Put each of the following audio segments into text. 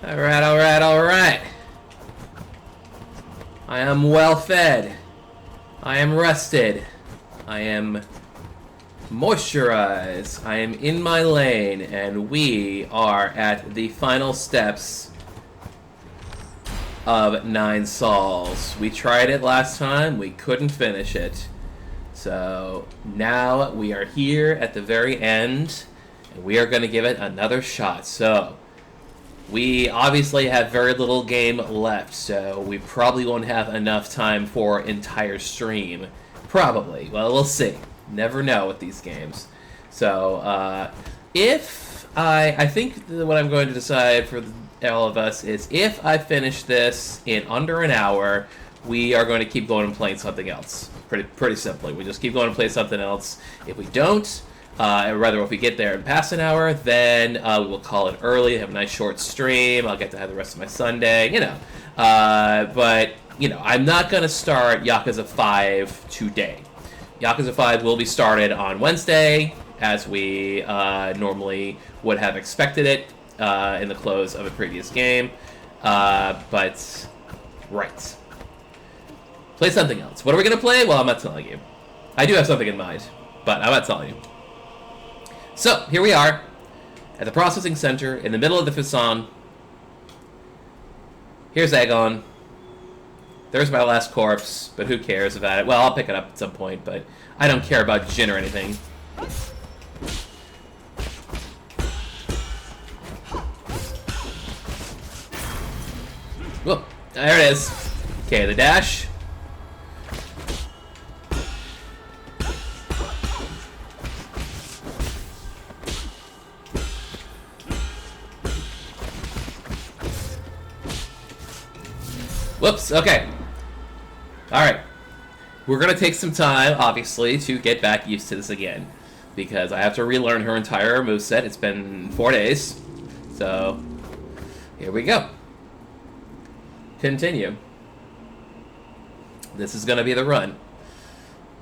Alright, alright, alright. I am well fed. I am rested. I am moisturized. I am in my lane, and we are at the final steps of 9 Sols. We tried it last time, we couldn't finish it. So now we are here at the very end, and we are going to give it another shot. So we obviously have very little game left, so we probably won't have enough time for entire stream. Probably. Well, we'll see. Never know with these games. So, if I think what I'm going to decide for all of us is if I finish this in under an hour, we are going to keep going and playing something else. Pretty simply. We just keep going and play something else. If we don't, rather if we get there and pass an hour, then we will call it early, have a nice short stream. I'll get to have the rest of my Sunday, you know. But, you know, I'm not going to start Yakuza 5 today. Yakuza 5 will be started on Wednesday, as we normally would have expected it in the close of a previous game. But, right. Play something else. What are we going to play? Well, I'm not telling you. I do have something in mind, but I'm not telling you. So, here we are, at the processing center, in the middle of the Fusan. Here's Aegon. There's my last corpse, but who cares about it? Well, I'll pick it up at some point, but I don't care about Jin or anything. Whoop, there it is. Okay, the dash. Whoops, okay. Alright. We're going to take some time, obviously, to get back used to this again. Because I have to relearn her entire moveset. It's been 4 days. So, here we go. Continue. This is going to be the run.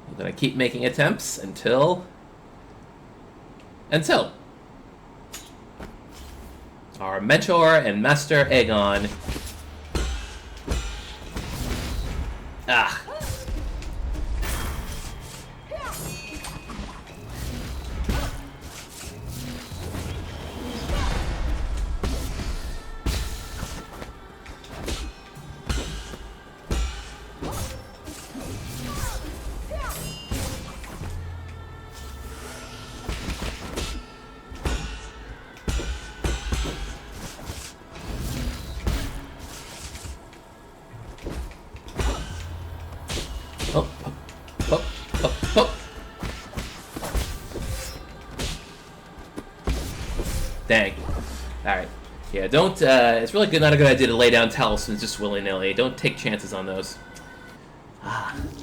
I'm going to keep making attempts until our mentor and master Aegon. Ah. Dang. Alright. Yeah, don't, it's really not a good idea to lay down talismans just willy-nilly. Don't take chances on those.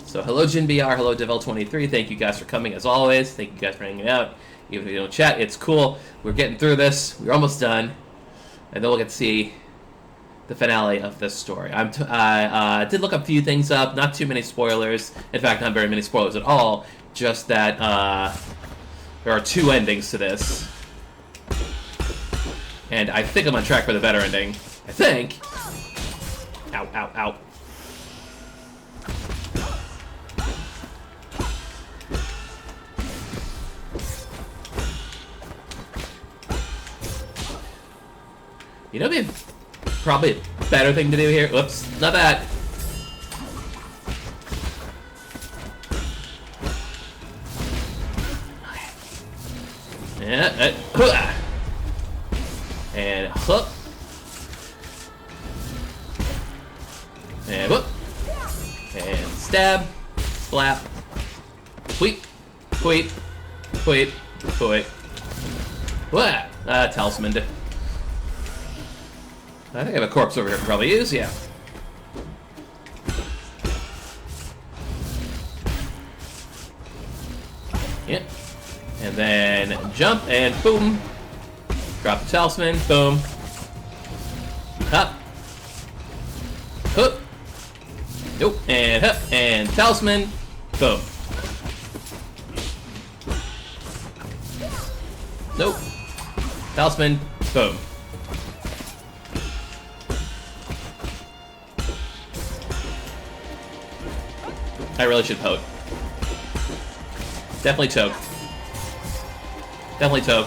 So, hello JinBR, hello Devel23, thank you guys for coming as always. Thank you guys for hanging out. Even if you don't chat, it's cool. We're getting through this. We're almost done. And then we'll get to see the finale of this story. I did look a few things up, not too many spoilers. In fact, not very many spoilers at all. Just that there are 2 endings to this. And I think I'm on track for the better ending. I think. Ow, ow, ow. You know what would be probably a better thing to do here? Whoops, not that. Yeah, and hook. And whoop. And stab. Slap. Tweet. Tweet. Tweet. Tweet. What? Talisman. I think I have a corpse over here I can probably use, yeah. Yeah. And then jump and boom. Drop the talisman, boom. Up. Hook. Nope. And up. And talisman, boom. Nope. Talisman, boom. I really should poke. Definitely choke. Definitely choke.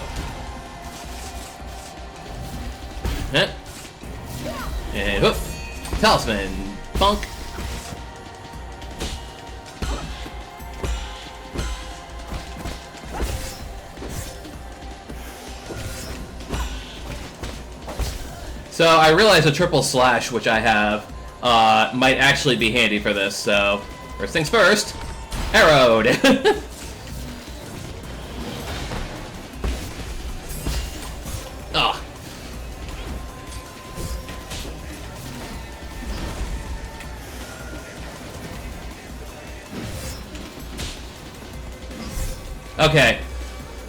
And whoop! Talisman! Bonk! So I realize a triple slash, which I have, might actually be handy for this, so first things first, arrowed! Oh. Okay.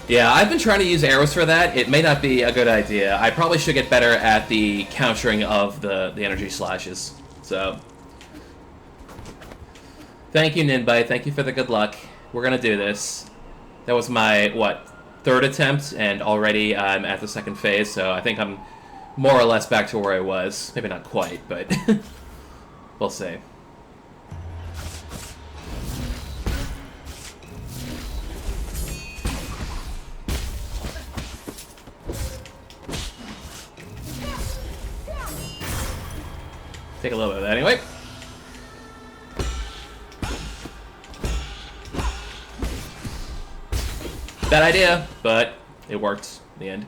Yeah, I've been trying to use arrows for that. It may not be a good idea. I probably should get better at the countering of the energy slashes. So, thank you, Ninbite. Thank you for the good luck. We're gonna do this. That was my, what, third attempt, and already I'm at the second phase, so I think I'm more or less back to where I was. Maybe not quite, but we'll see. Take a little bit of that anyway. Bad idea, but it worked in the end.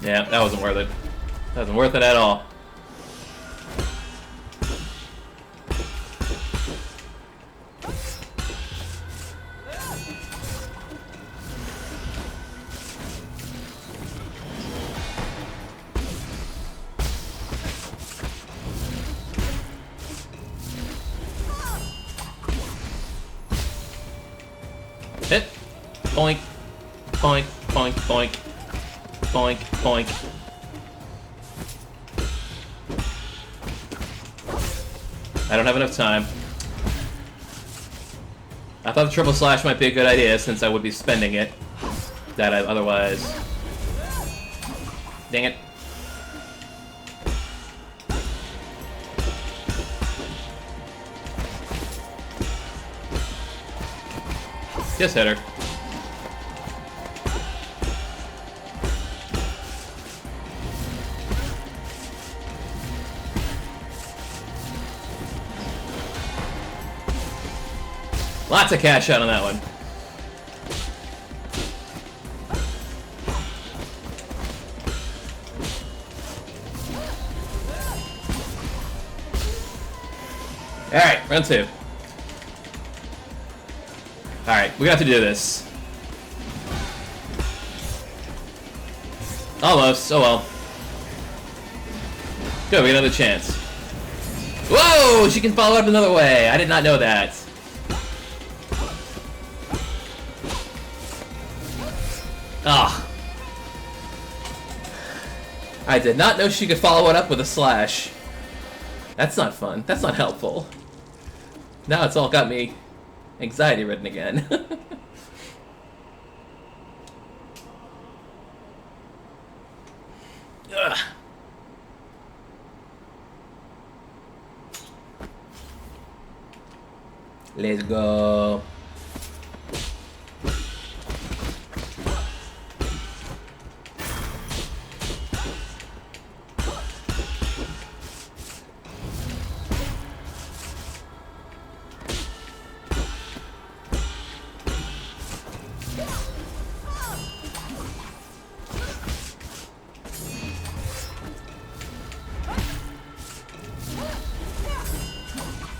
Yeah, that wasn't worth it. That wasn't worth it at all. Hit. Boink. Boink. Boink. Boink. Boink. Boink. I don't have enough time. I thought the triple slash might be a good idea since I would be spending it. That I otherwise. Dang it. Just hit her. Lots of cash out on that one. Alright, round two. Alright, we have to do this. Almost, oh well. Good, we get another chance. Whoa! She can follow up another way. I did not know that. Ah. I did not know she could follow it up with a slash. That's not fun. That's not helpful. Now it's all got me anxiety ridden again. Ugh. Let's go.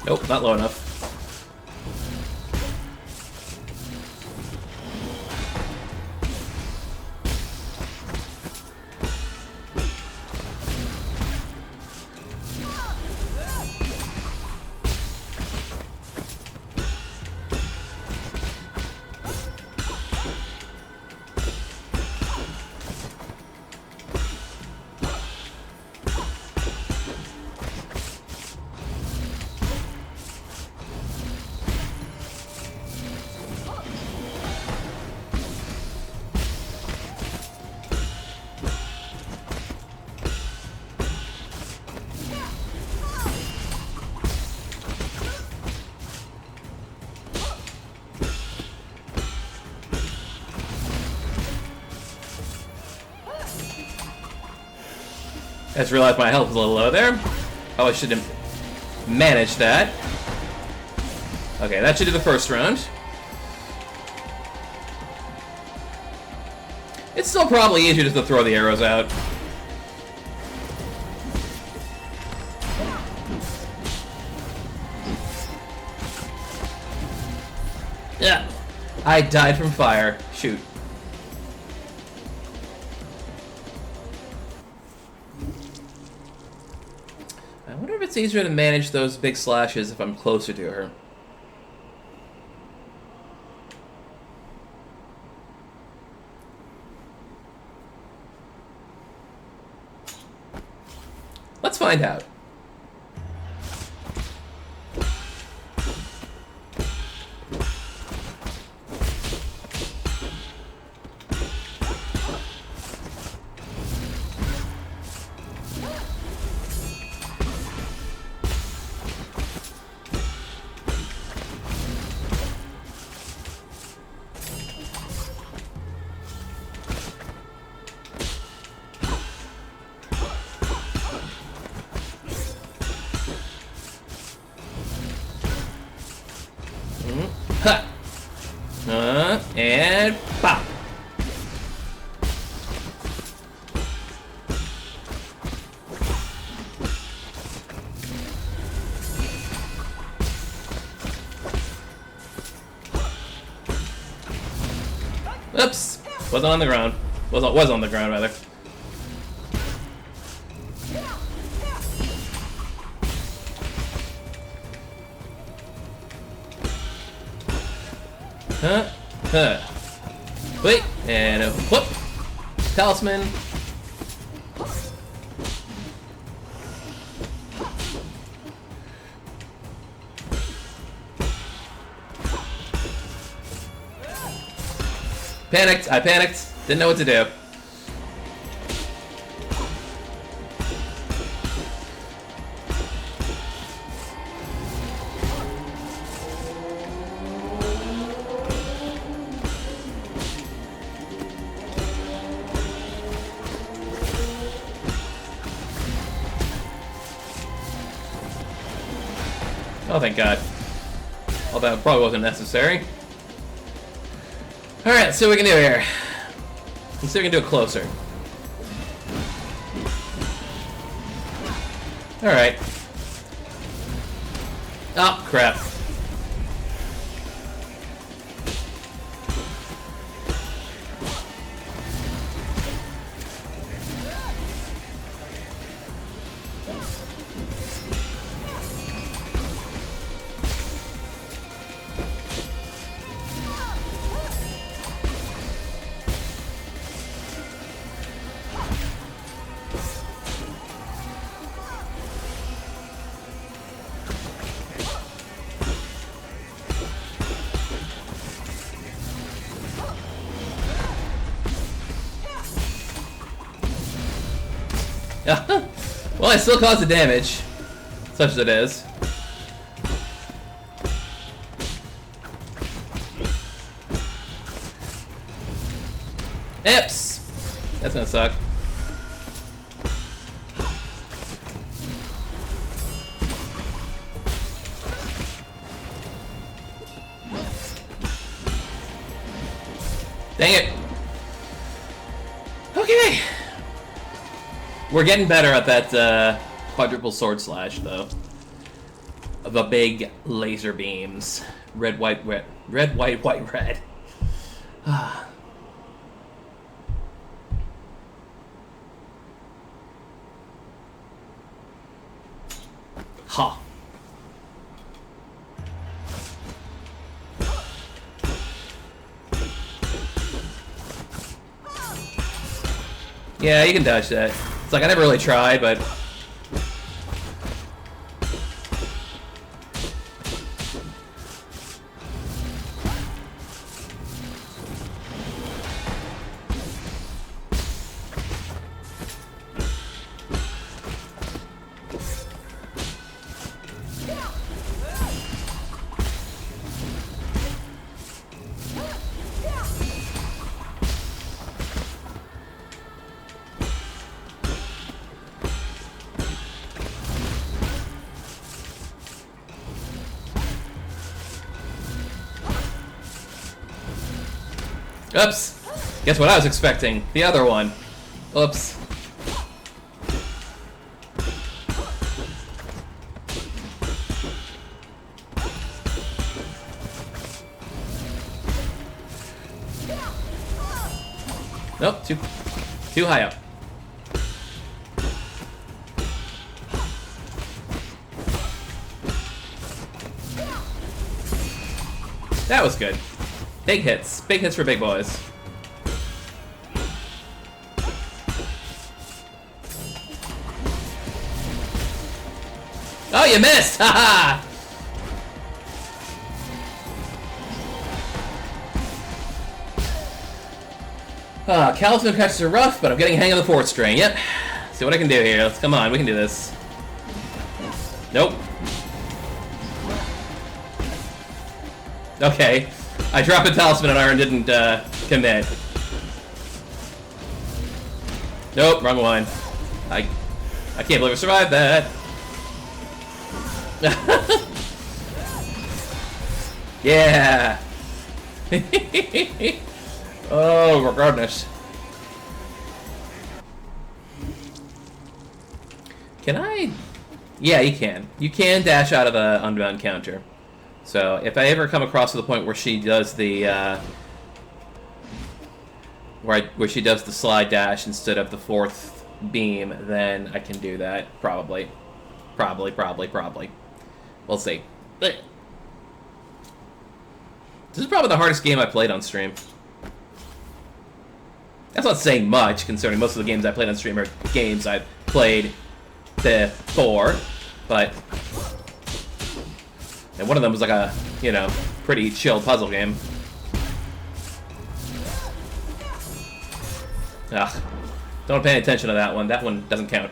Nope, not low enough. I just realized my health was a little low there. Oh, I should have managed that. Okay, that should do the first round. It's still probably easier just to throw the arrows out. Yeah, I died from fire. Shoot. I wonder if it's easier to manage those big slashes if I'm closer to her. Let's find out. And pop. Oops. Wasn't on the ground. Was on the ground rather. Wait, and a whoop. Talisman. Panicked. I panicked. Didn't know what to do. Oh, thank God. Well, that probably wasn't necessary. Alright, let's see what we can do here. Let's see if we can do it closer. Alright. Oh, crap. Well, I still caused the damage, such as it is. Ips! That's gonna suck. Dang it. Okay. We're getting better at that quadruple sword slash, though. The big laser beams. Red, white, red. Red, white, white, red. Ha. Yeah, you can dodge that. It's like I never really tried, but... Oops. Guess what I was expecting? The other one. Oops. Nope, too high up. That was good. Big hits. Big hits for big boys. Oh, you missed! Haha! Calisman catches are rough, but I'm getting a hang of the fourth string. Yep. See what I can do here. Let's come on, we can do this. Nope. Okay. I dropped a talisman and Iron didn't commit. Nope, wrong one. I can't believe I survived that. Yeah. Oh, my goodness. Can I? Yeah, you can. You can dash out of the unbound counter. So if I ever come across to the point where she does the where she does the slide dash instead of the fourth beam, then I can do that. Probably. We'll see. This is probably the hardest game I played on stream. That's not saying much, considering most of the games I played on stream are games I've played before, but... And one of them was like a, you know, pretty chill puzzle game. Ugh. Don't pay attention to that one. That one doesn't count.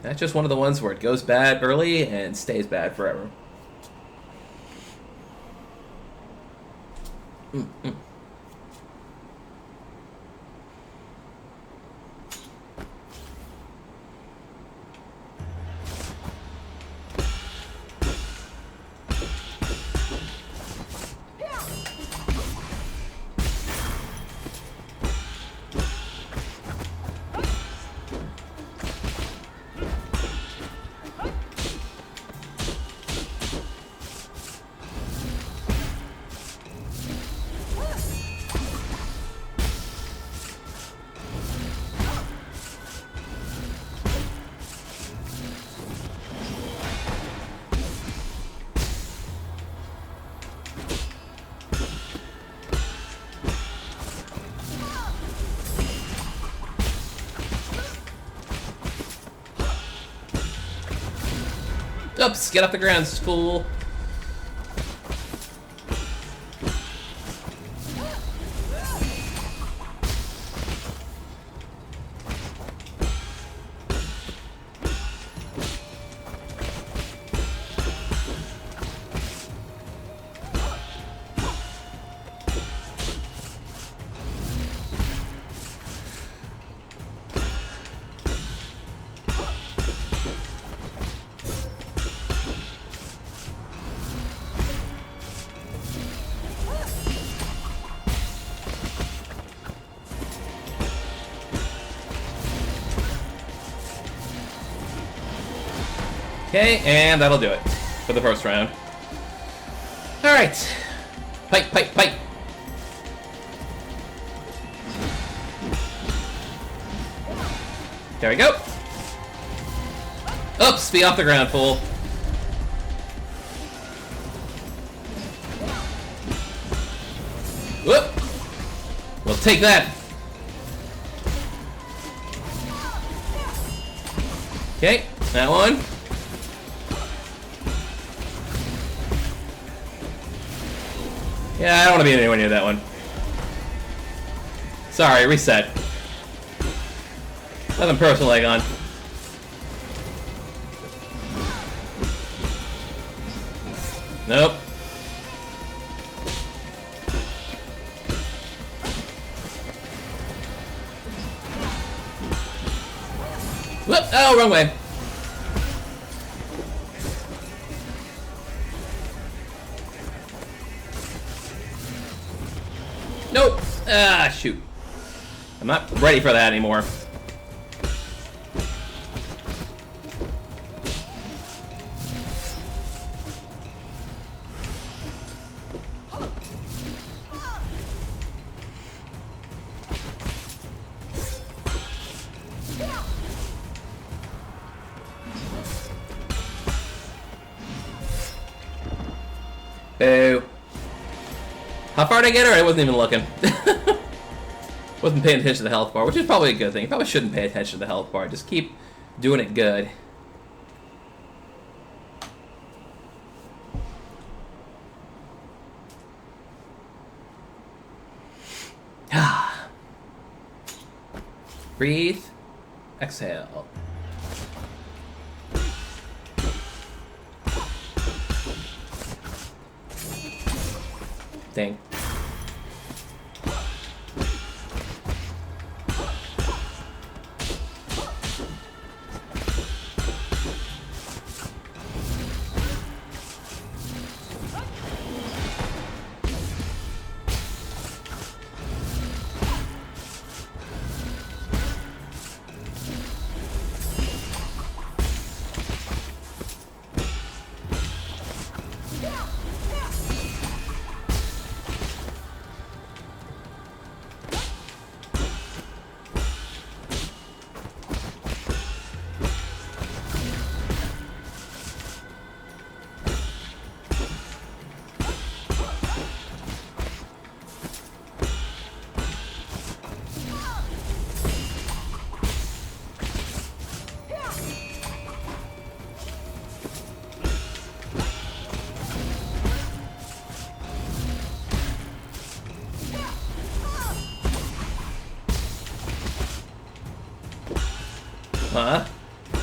That's just one of the ones where it goes bad early and stays bad forever. Oops, get off the ground, fool. Okay, and that'll do it for the first round. Alright. Fight, fight, fight! There we go. Oops, be off the ground, fool. Whoop! We'll take that. Okay, that one. Yeah, I don't want to be anywhere near that one. Sorry, reset. Nothing personal leg on. Nope. Whoop! Oh, wrong way. Nope. Ah, shoot. I'm not ready for that anymore. Boo. How far did I get her? I wasn't even looking. Wasn't paying attention to the health bar, which is probably a good thing. You probably shouldn't pay attention to the health bar. Just keep doing it good. Breathe. Exhale. Dang.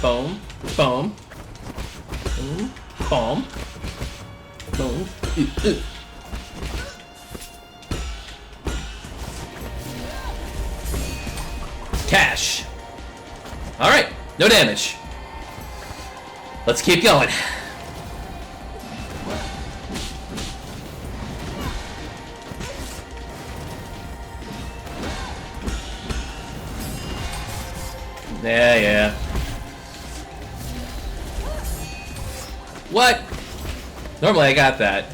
Boom, boom, boom, boom, boom, Cash. All right, no damage. Let's keep going. Yeah. What? Normally I got that.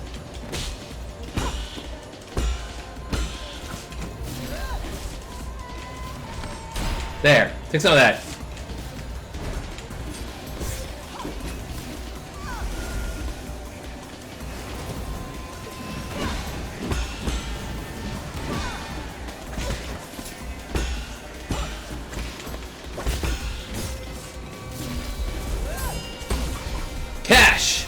There. Take some of that. Cash!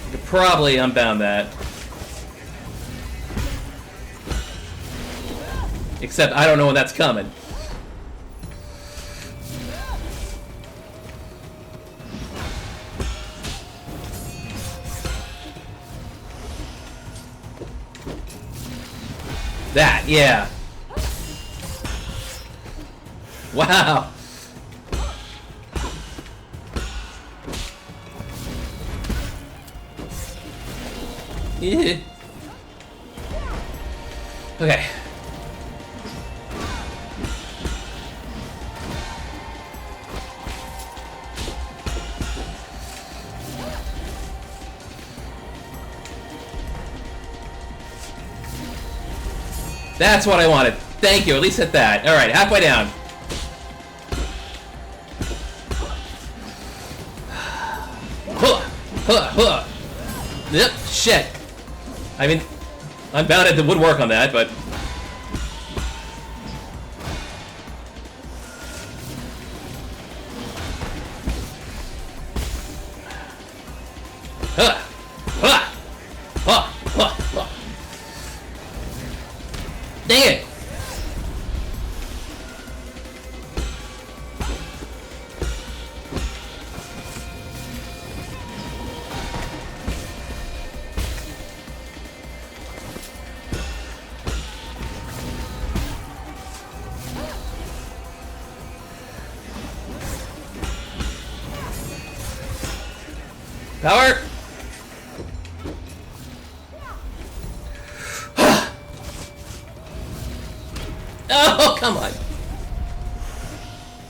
You could probably unbound that. Except I don't know when that's coming. That, yeah. Wow. Yeah. Okay. That's what I wanted. Thank you. At least hit that. All right, halfway down. Yep. Shit. I mean, unbounded the woodwork on that, but. Dang it! Power! Oh, come on.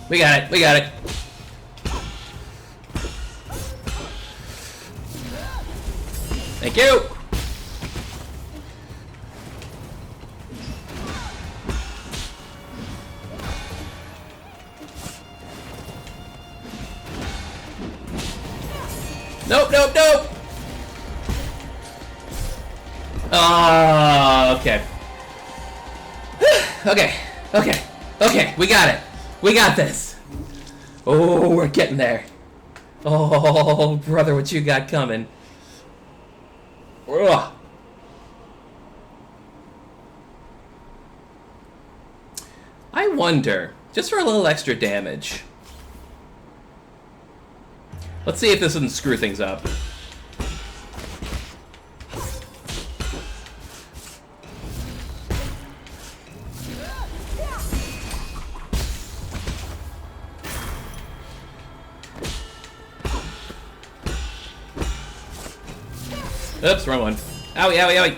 We got it. We got it. Thank you. Nope, nope, nope. Oh, okay. Okay, we got it. We got this. Oh, we're getting there. Oh, brother, what you got coming? Ugh. I wonder, just for a little extra damage. Let's see if this doesn't screw things up. Oops, wrong one. Owie, owie, owie.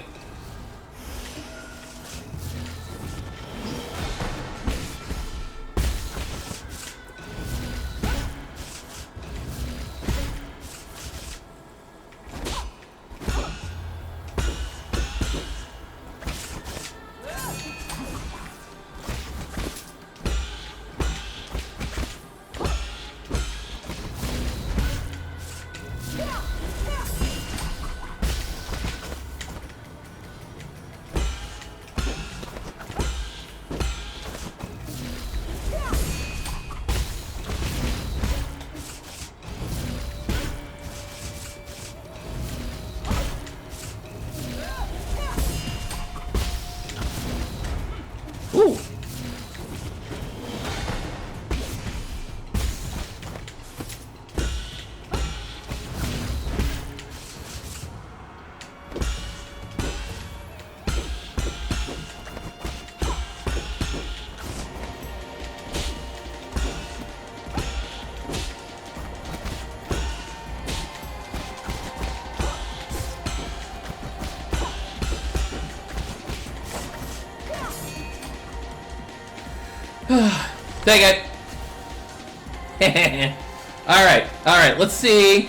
Ooh. Take it. Alright, let's see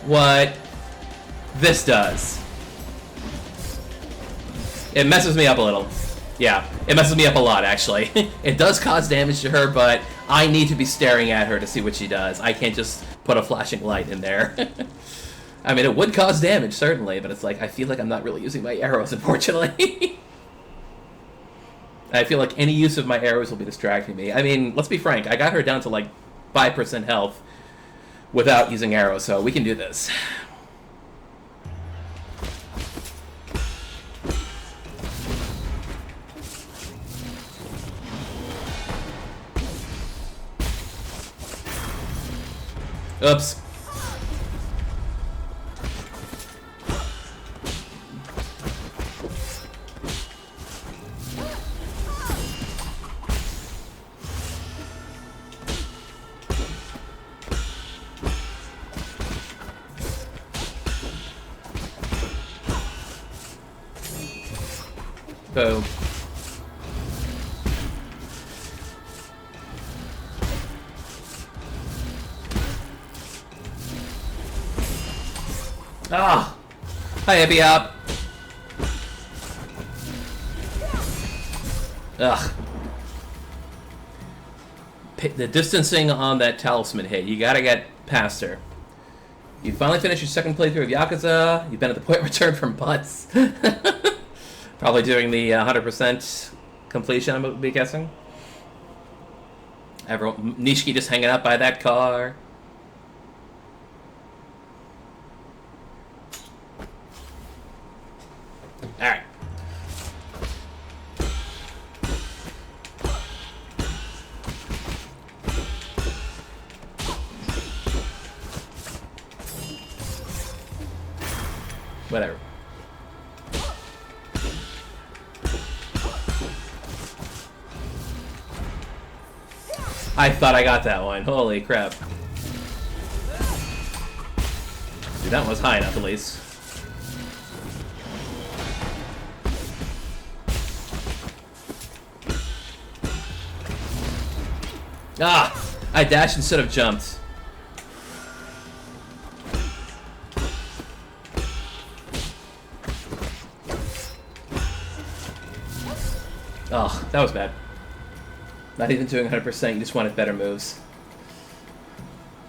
what this does. It messes me up a little. Yeah, it messes me up a lot, actually. It does cause damage to her, but I need to be staring at her to see what she does. I can't just put a flashing light in there. I mean, it would cause damage, certainly, but it's like, I feel like I'm not really using my arrows, unfortunately. I feel like any use of my arrows will be distracting me. I mean, let's be frank, I got her down to like 5% health without using arrows, so we can do this. Oops. Boom. Ah! Hi, Abby up. Ugh. The distancing on that talisman hit. You gotta get past her. You finally finished your second playthrough of Yakuza. You've been at the point returned from butts. Probably doing the 100% completion, I'm going to be guessing. Everyone, Nishiki just hanging out by that car. Alright. Whatever. I thought I got that one. Holy crap. Dude, that one was high enough at least. Ah! I dashed instead of jumped. Oh, that was bad. Not even doing 100%, you just wanted better moves.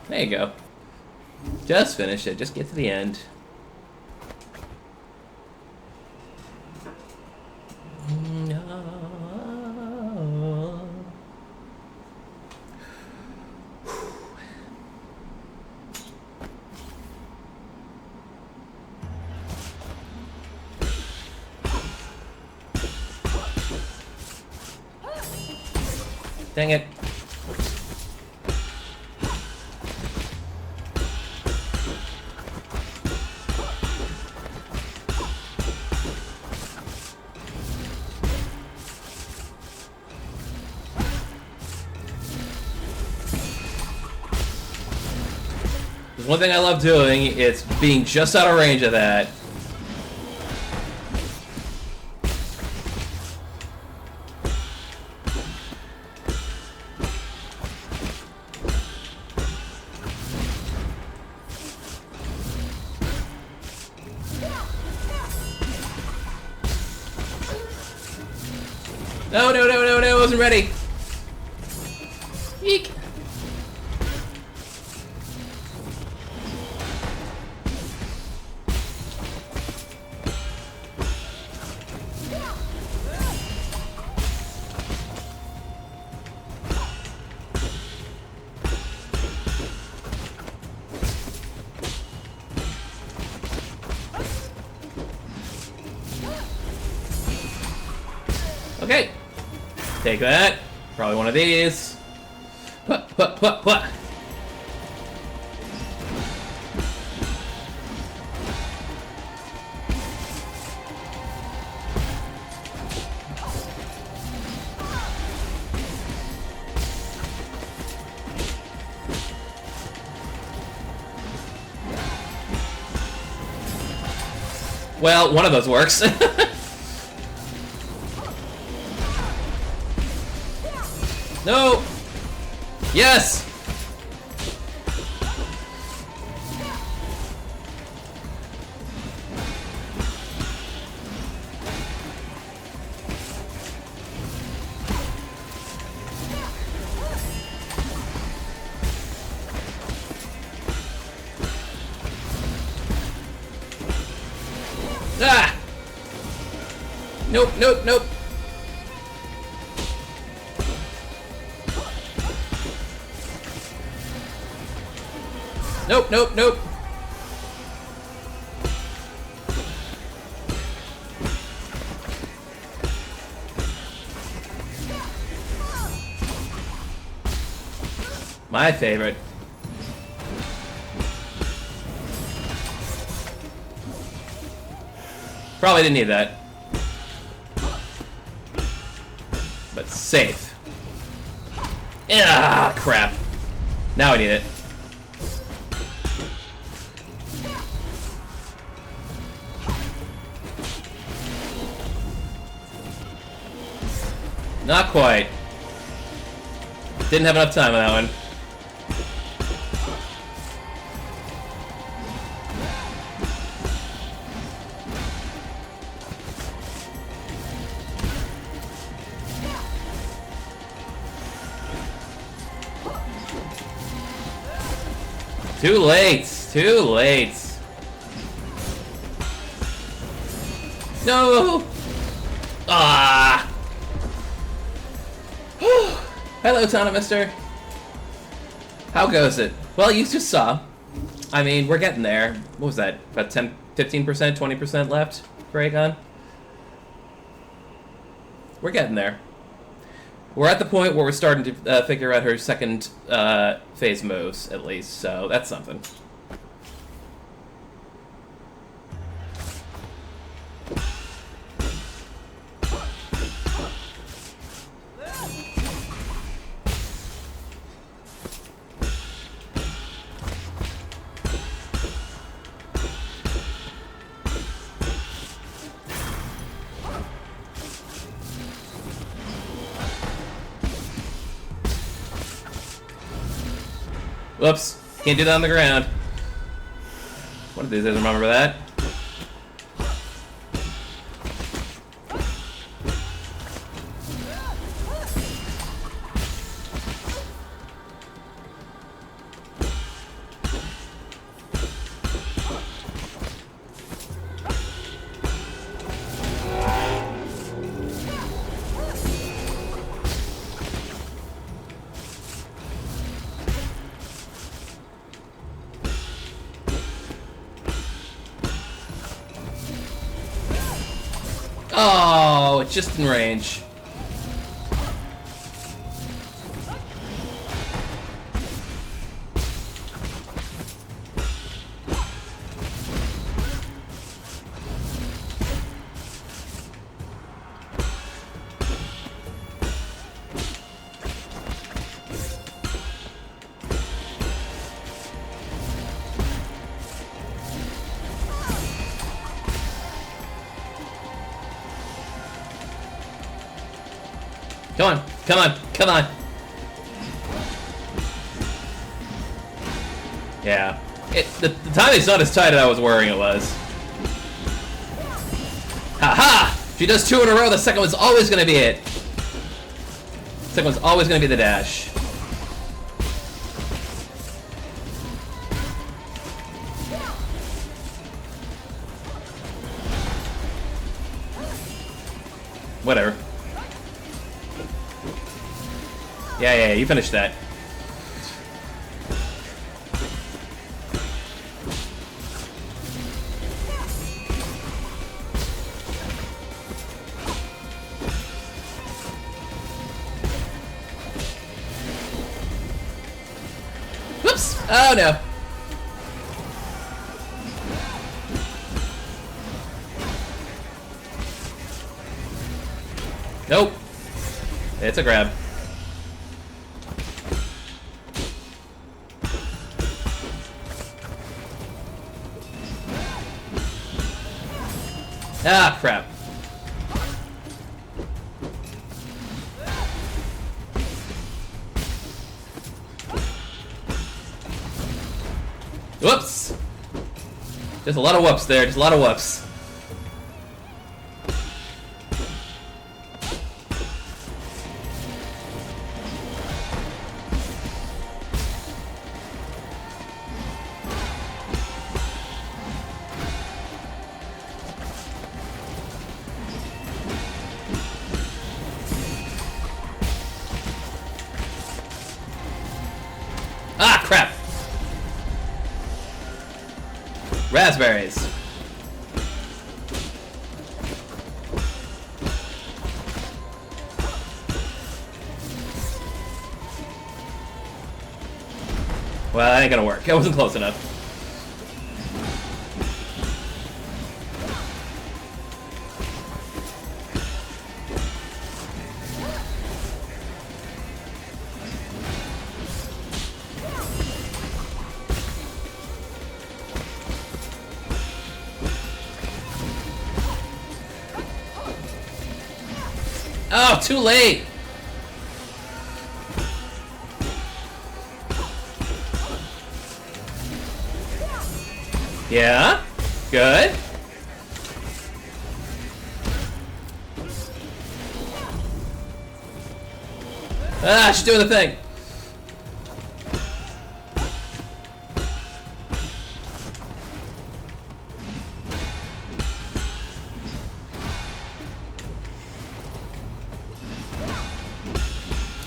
There you go. Just finish it, just get to the end. Dang it. There's one thing I love doing, it's being just out of range of that. No, no, no, no, no, I wasn't ready. Eek. Okay. Take that. Probably one of these. What? Well, one of those works. No! Yes! Ah! Nope, nope, nope. Nope, nope, nope. My favorite. Probably didn't need that. But safe. Ah, crap. Now I need it. Not quite. Didn't have enough time on that one. Too late. Too late. No. Ah. Hello, Autonomister. How goes it? Well, you just saw. I mean, we're getting there. What was that? About 10, 15%, 20% left for Aegon? We're getting there. We're at the point where we're starting to figure out her second phase moves, at least, so that's something. Whoops. Can't do that on the ground. One of these doesn't remember that. Oh, it's just in range. Come on, come on, come on. Yeah. The timing's not as tight as I was worrying it was. Ha-ha! If she does 2 in a row, the second one's always going to be it. The second one's always going to be the dash. Whatever. Yeah, you finished that. Whoops! Oh no. Nope. It's a grab. Ah, crap. Whoops! Just a lot of whoops there, just a lot of whoops. Ah, crap! Raspberries. Well, that ain't gonna work. It wasn't close enough. Oh, too late! Yeah? Good. Ah, she's doing the thing.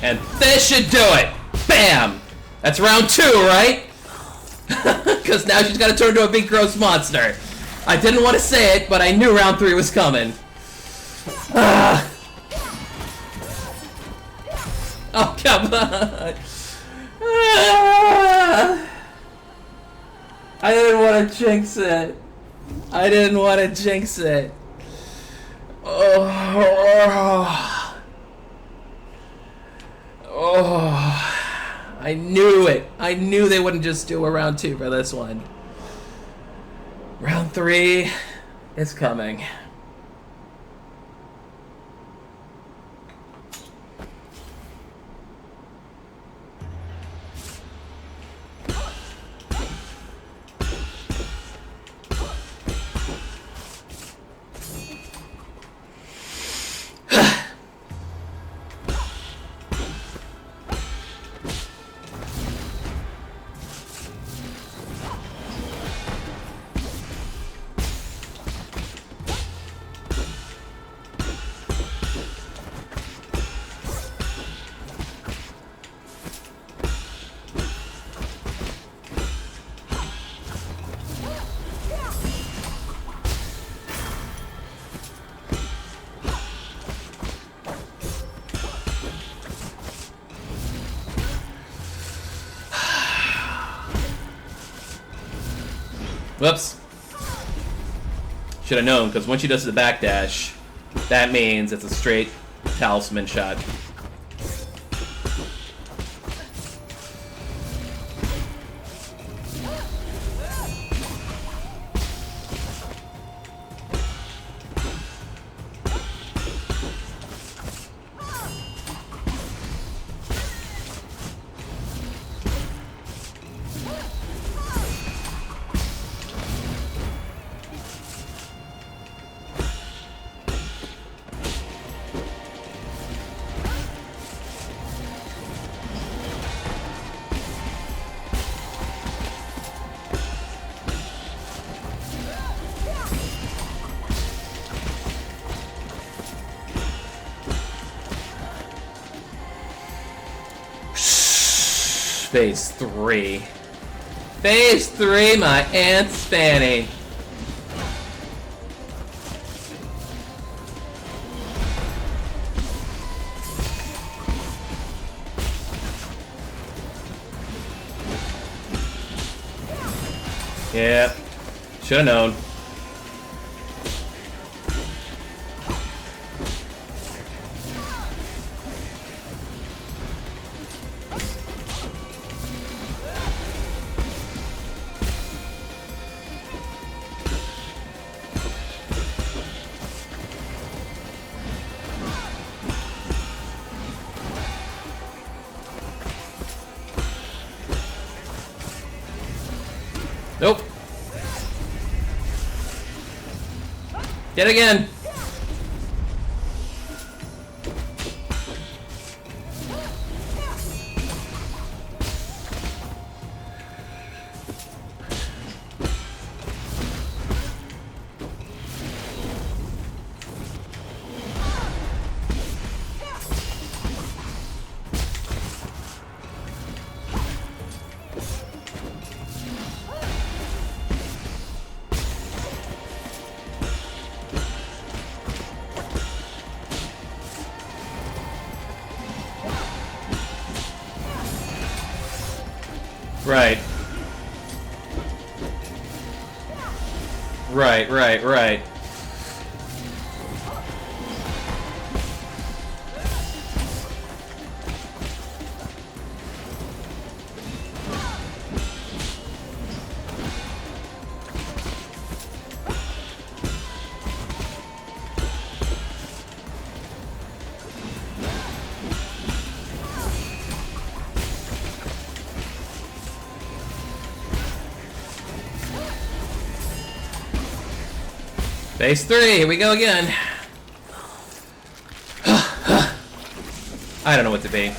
And this should do it! Bam! That's round 2, right? Because now she's got to turn into a big gross monster. I didn't want to say it, but I knew round 3 was coming. Ah. Oh, come on! Ah. I didn't want to jinx it. I didn't want to jinx it. Oh. Oh, I knew it. I knew they wouldn't just do a round 2 for this one. Round 3 is coming. Whoops. Should have known, because once she does the backdash, that means it's a straight talisman shot. Phase 3. Phase 3, my Aunt's Fanny. Yeah, should have known. Nope. Yet again. Right. Right. Phase 3, here we go again. I don't know what to be.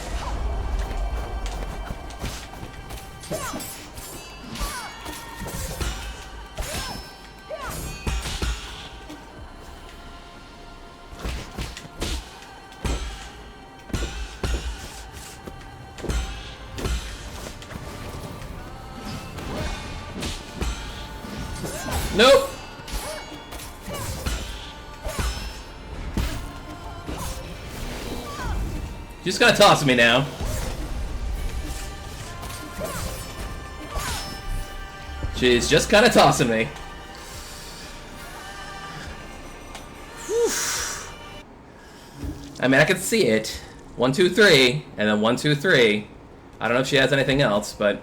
Nope. Just gotta toss me now. She's just kinda tossing me. Whew. I mean, I can see it. 1, 2, 3, and then 1, 2, 3. I don't know if she has anything else, but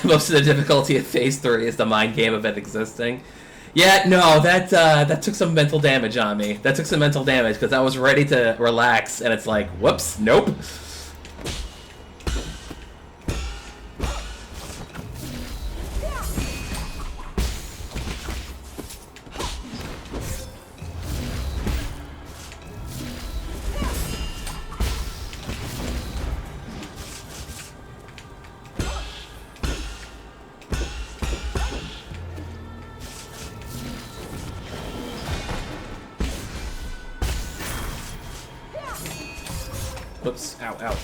most of the difficulty of Phase 3 is the mind game of it existing. Yeah, no, that took some mental damage on me. That took some mental damage because I was ready to relax, and it's like, whoops, nope. Whoops, ow, ow.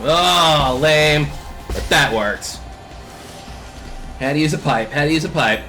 Oh, lame. But that worked. Had to use a pipe. Had to use a pipe.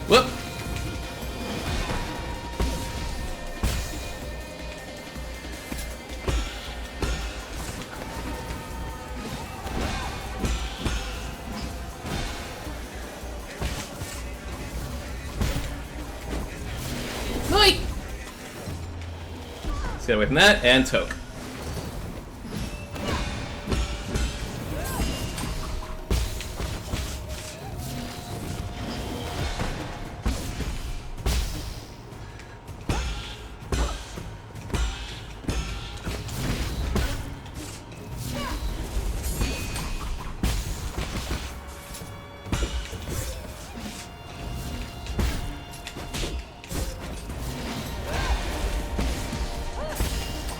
Whoop! Let's get away from that, and Toke.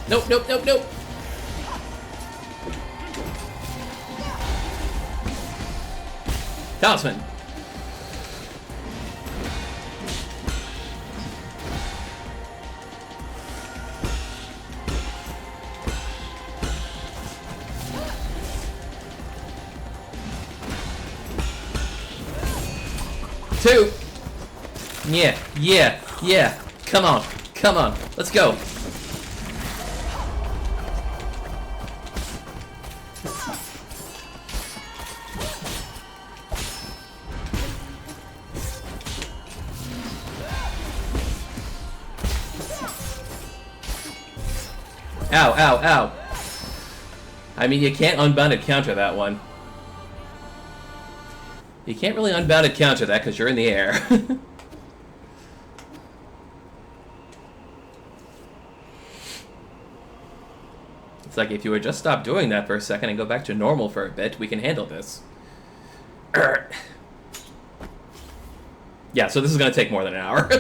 Nope, nope, nope, nope. Talisman. Two. Yeah, yeah, yeah. Come on, come on. Let's go. Ow, ow, ow. I mean, you can't unbounded counter that one. You can't really unbounded counter that because you're in the air. It's like if you would just stop doing that for a second and go back to normal for a bit, we can handle this. Yeah, so this is going to take more than an hour.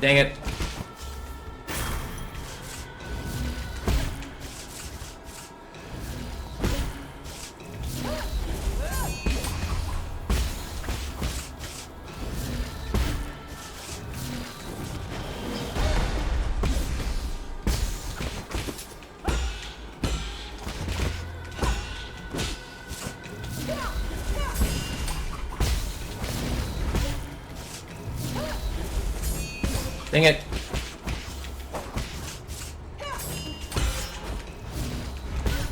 Dang it. Dang it.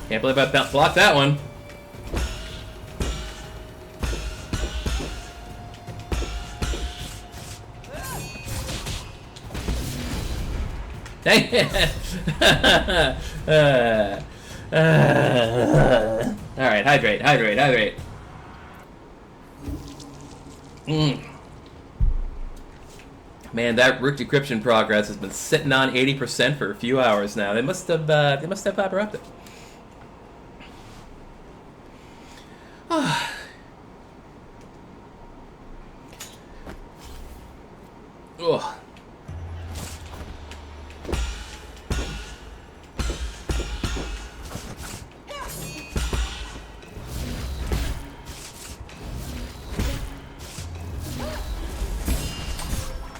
Can't believe I blocked that one. Dang it. Alright, hydrate, hydrate, hydrate. Man, that root decryption progress has been sitting on 80% for a few hours now. They must have fiber upped it. Ugh.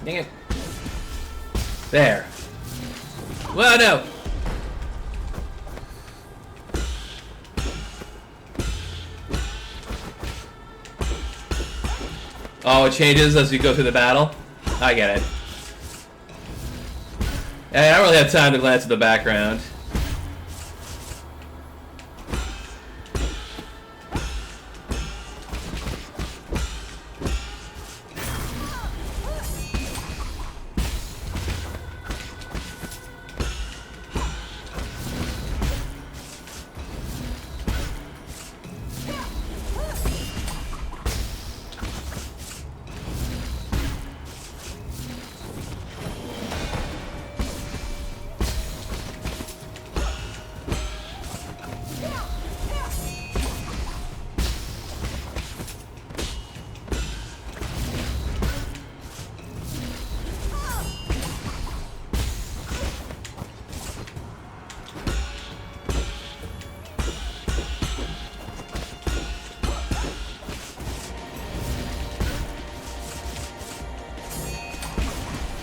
Dang it. There. Well, no. Oh, it changes as you go through the battle? I get it. Hey, I don't really have time to glance at the background.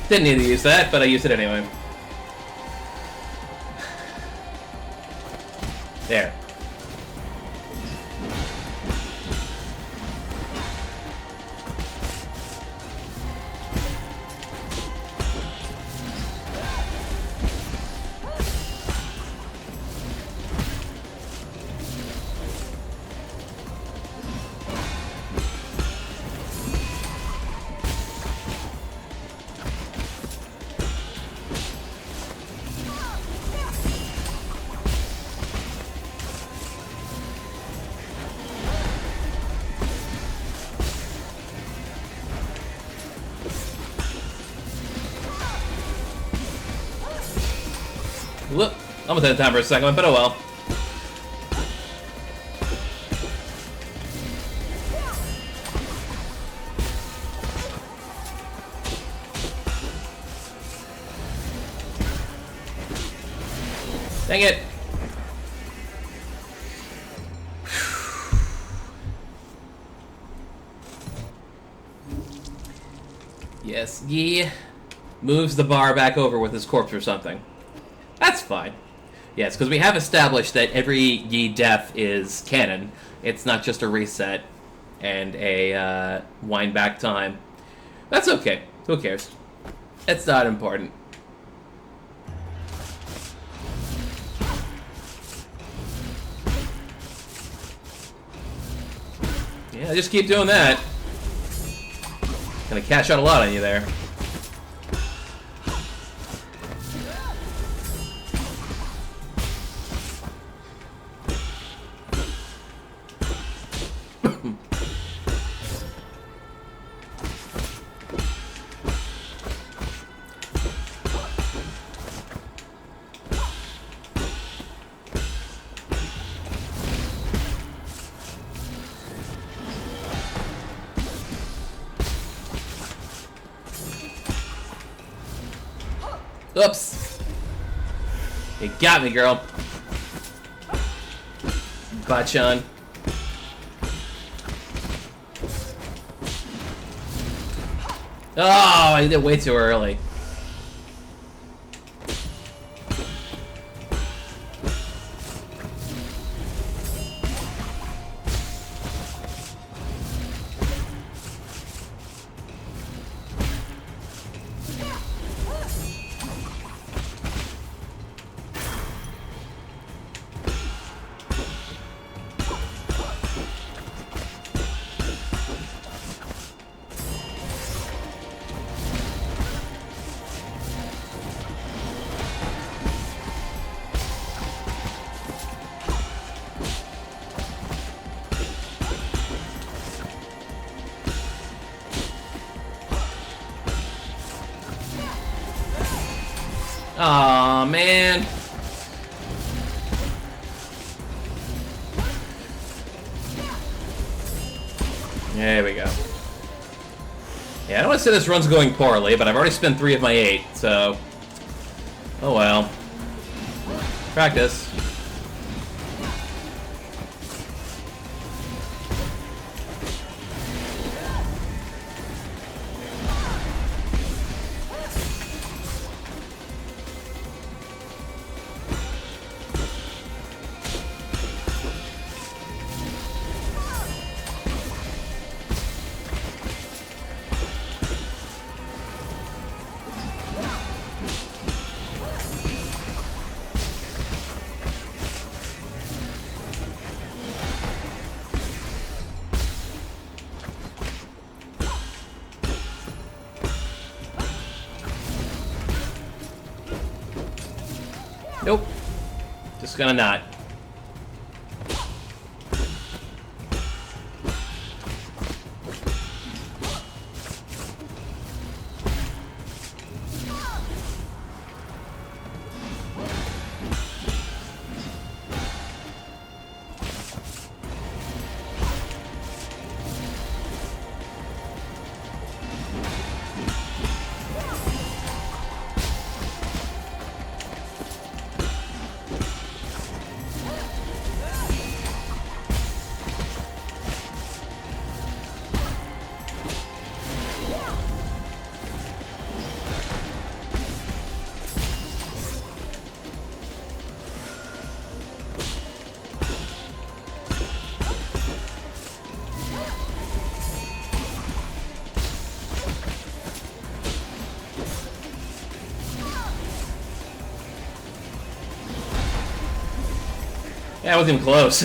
Didn't need to use that, but I used it anyway. There. Whoop. Almost had time for a second, but oh well. Dang it. Yes, Yi moves the bar back over with his corpse or something. That's fine. Yes, because we have established that every Yi death is canon. It's not just a reset and a wind back time. That's okay. Who cares? It's not important. Yeah, just keep doing that. Gonna cash out a lot on you there. Oops. You got me, girl. Bachan. Oh, I did it way too early. Aw, man. There we go. Yeah, I don't want to say this run's going poorly, but I've already spent 3 of my 8, so... Oh well. Practice. Nope. Just gonna not. Yeah, I wasn't even close.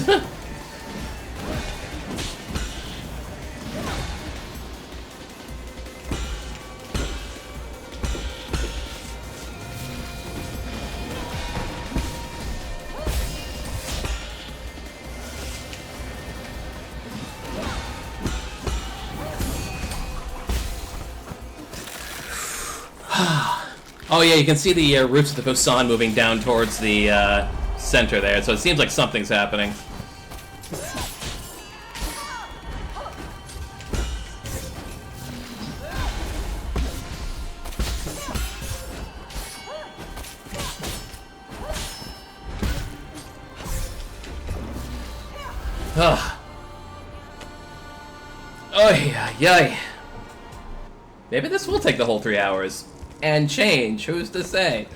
Oh yeah, you can see the roots of the Busan moving down towards the center there, so it seems like something's happening. Ugh. Oh yeah. Maybe this will take the whole 3 hours. And change, who's to say?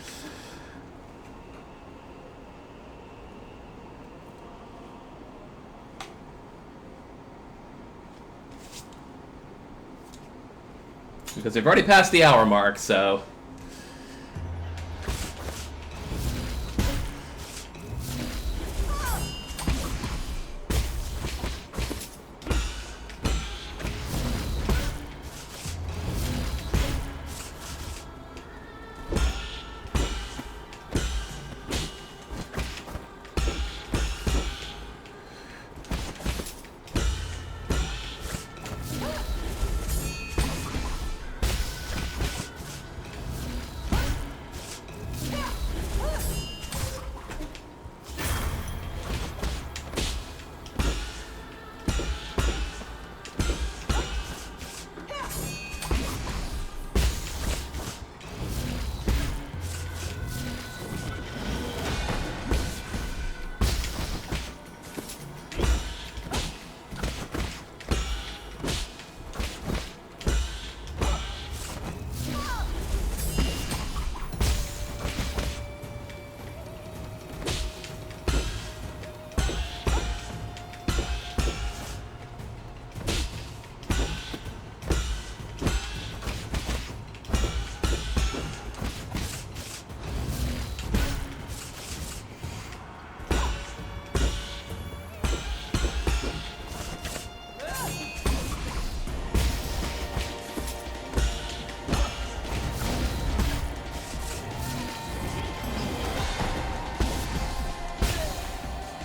Because we've already passed the hour mark, so...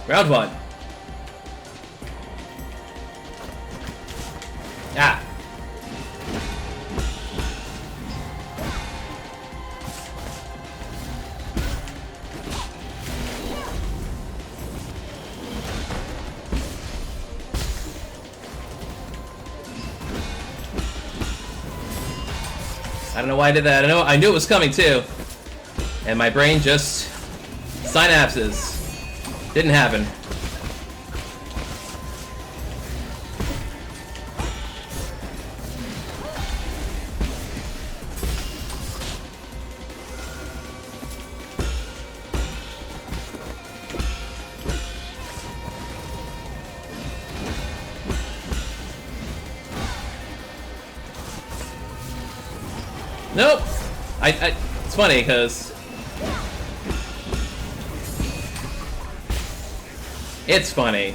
Round one. Ah. I don't know why I did that. I knew it was coming too. And my brain just synapses. Didn't happen. Nope. It's funny because it's funny.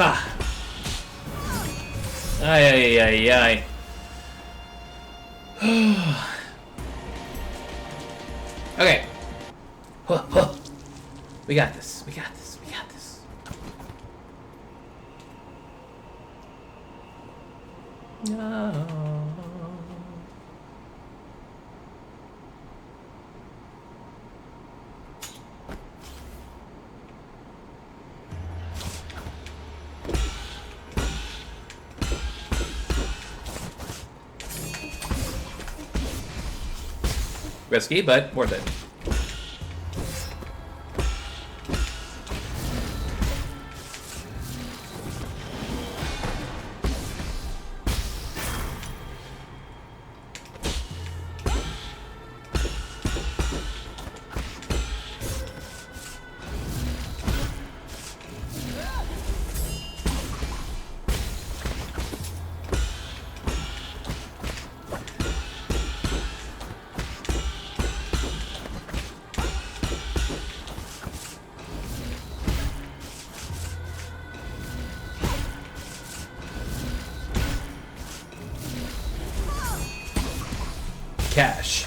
Ah. Ay, ay, ay, ay. Okay. Huh, huh. We got this. We got this. We got this. No. Risky, but worth it. Cash.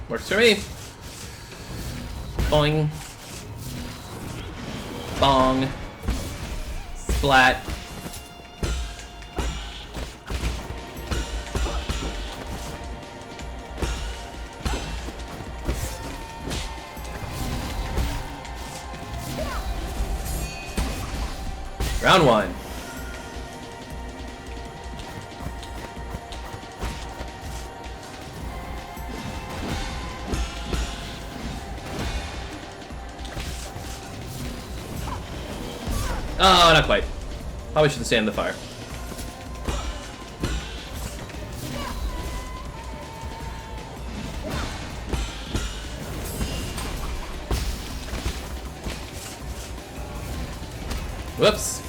Works for me. Boing. Bong. Splat. Round one. Oh, not quite. Probably shouldn't stand in the fire. Whoops.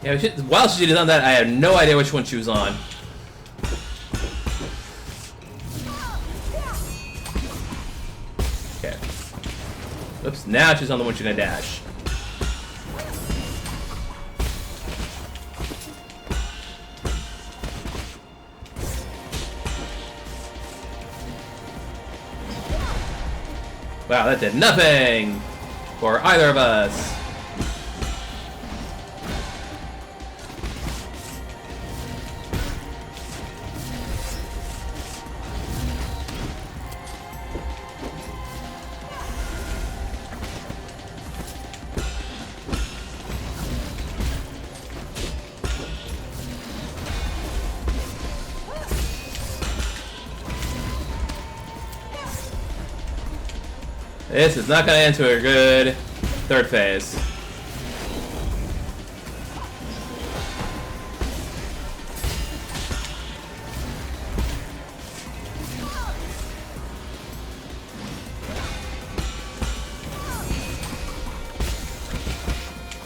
Yeah, while she did on that, I had no idea which one she was on. Okay. Oops, now she's on the one she's gonna dash. Wow, that did nothing for either of us. This is not going to end to a good third phase.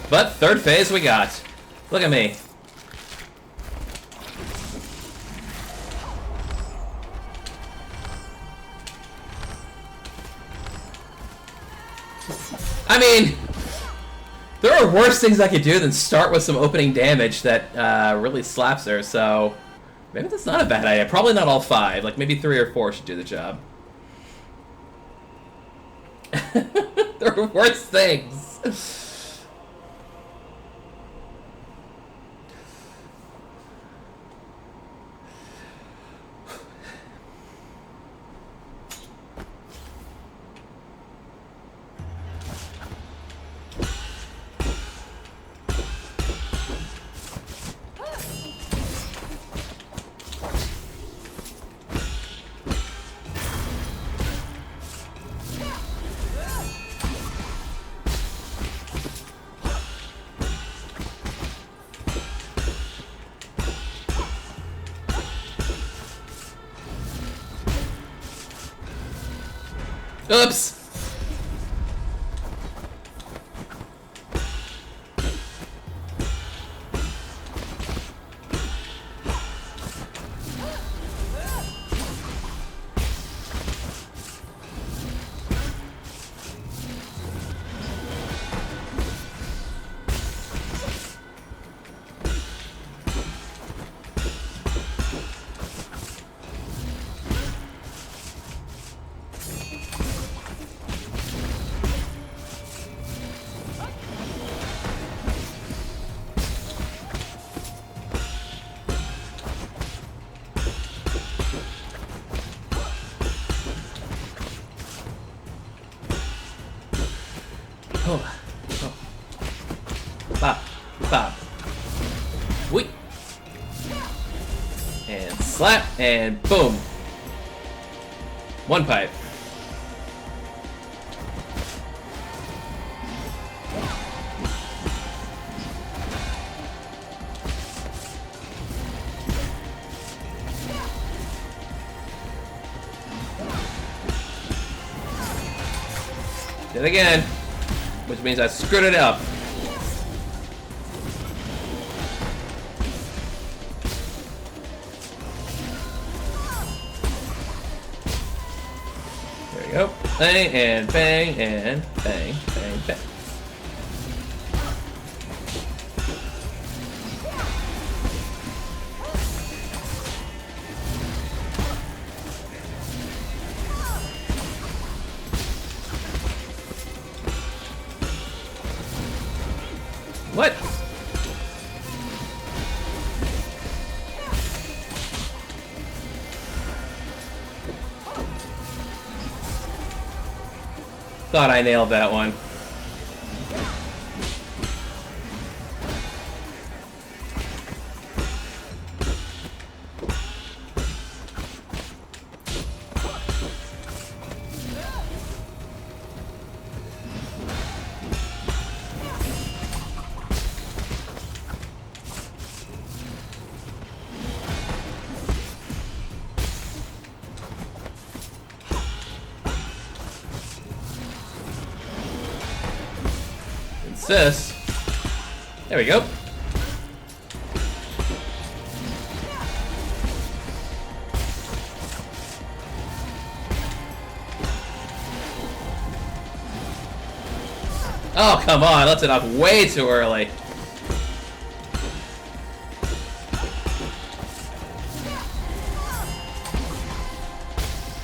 But third phase we got. Look at me. I mean, there are worse things I could do than start with some opening damage that really slaps her, so maybe that's not a bad idea. Probably not all 5, like maybe 3 or 4 should do the job. There are worse things. Oops! Oh. Oh. Bop. Bop. Wait. And slap, and boom. One pipe. Did it again, which means I screwed it up. There we go. Bang and bang and bang, bang, bang. What? Thought I nailed that one. This. There we go. Oh, come on. That's it off way too early.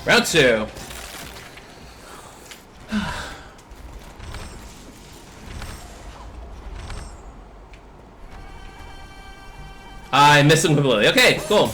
Round two. I missed him completely. Okay, cool.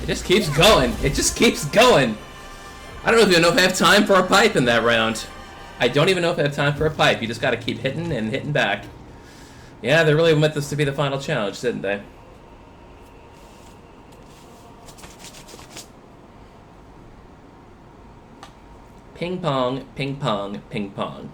It just keeps going. It just keeps going. I don't even know if I have time for a pipe in that round. I don't even know if I have time for a pipe. You just gotta keep hitting and hitting back. Yeah, they really meant this to be the final challenge, didn't they? Ping pong, ping pong, ping pong.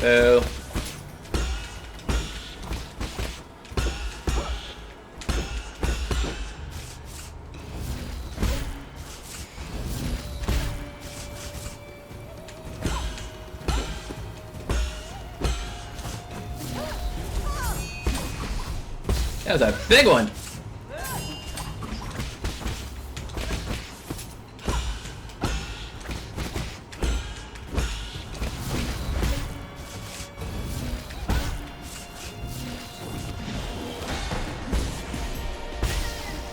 Boo. That was a big one.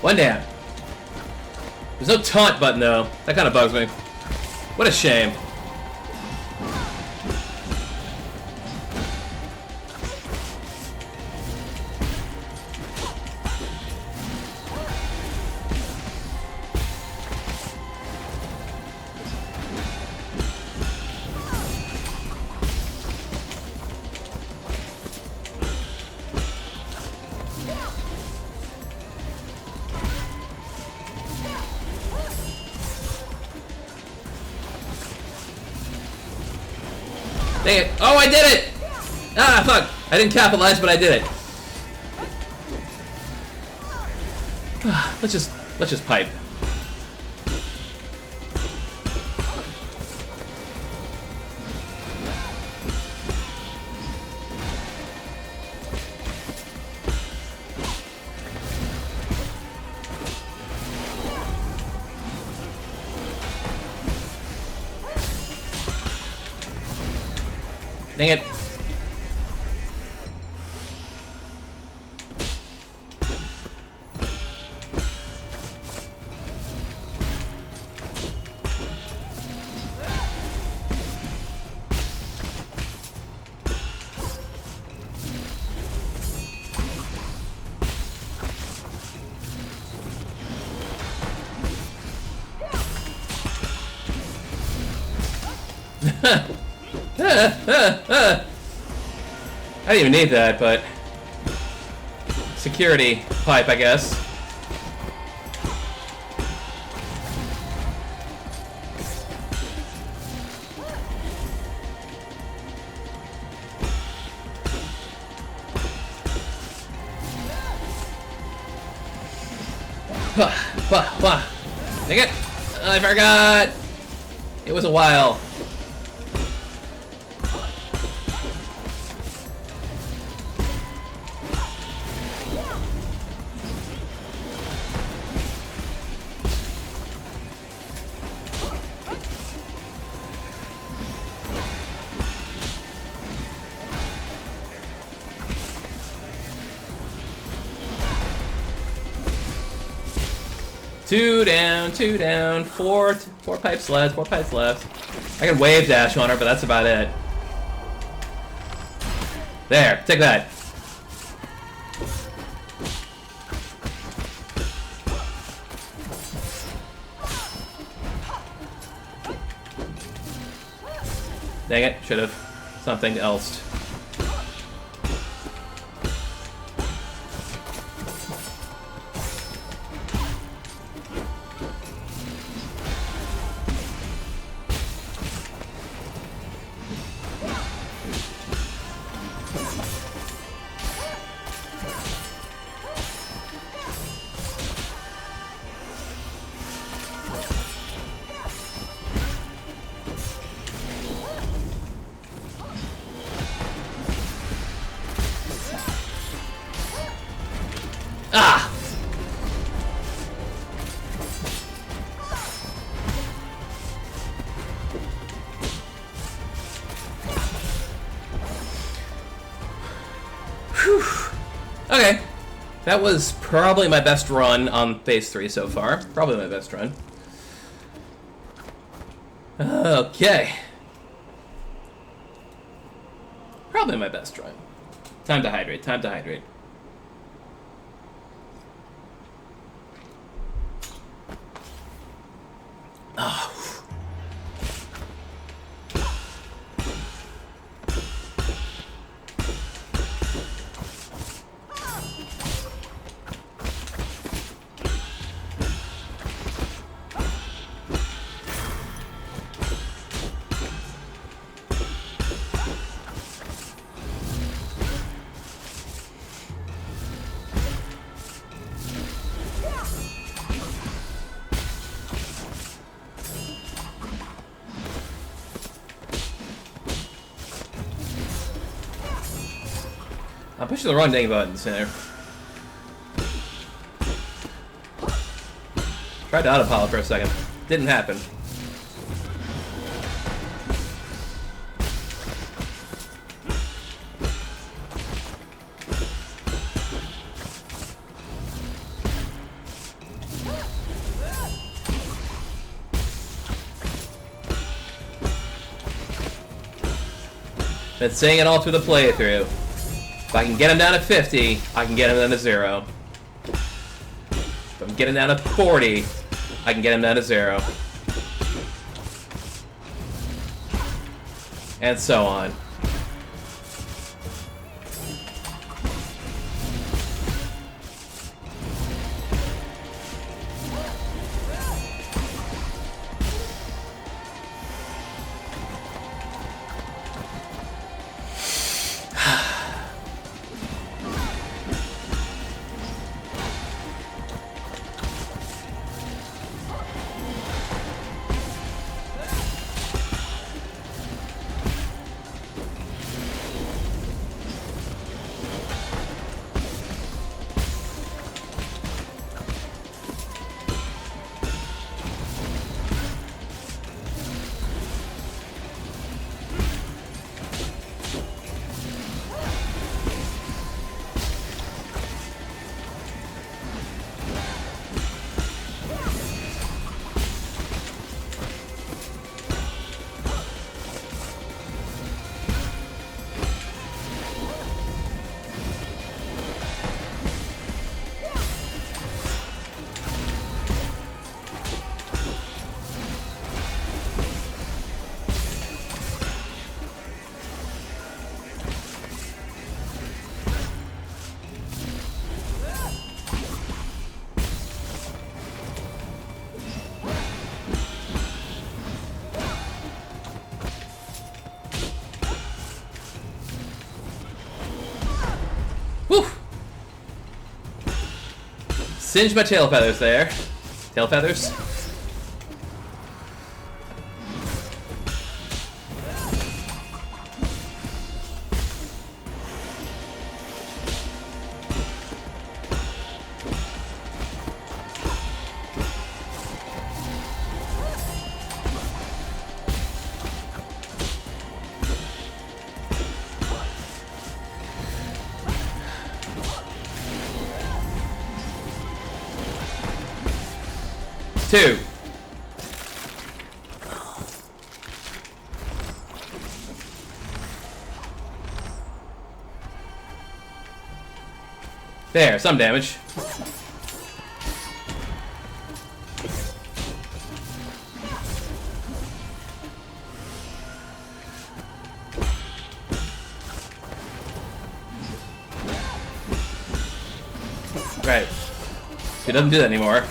One down. There's no taunt button though. That kind of bugs me. What a shame. Dang it. Oh, I did it! Ah, fuck. I didn't capitalize, but I did it. Let's just pipe. Dang it. I didn't even need that, but security pipe, I guess. Dang it! I forgot! It was a while. Two down, four pipes left, 4 pipes left. I can wave dash on her, but that's about it. There, take that. Dang it, should have something else. Ah! Whew. Okay. That was probably my best run on phase 3 so far. Probably my best run. Okay. Probably my best run. Time to hydrate, time to hydrate. Oh. I'm pushing the wrong dang buttons there. Tried to autopilot for a second. Didn't happen. Been saying it all through the playthrough. If I can get him down to 50, I can get him down to 0. If I'm getting down to 40, I can get him down to 0. And so on. Whew! Singed my tail feathers there. Tail feathers? Two. There, some damage. Right. He doesn't do that anymore.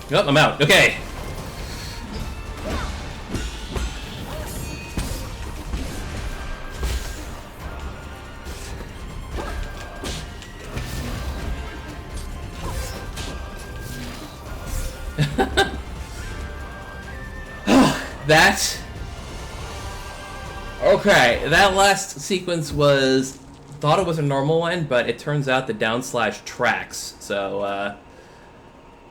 Oh, I'm out. Okay. That... Okay, that last sequence was... Thought it was a normal one, but it turns out the down/ tracks. So,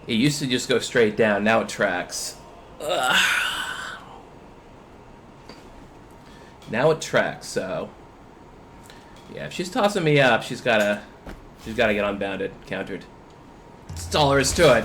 it used to just go straight down, now it tracks. Ugh. Now it tracks, so... Yeah, if she's tossing me up, she's gotta get unbounded, countered. That's all there is to it.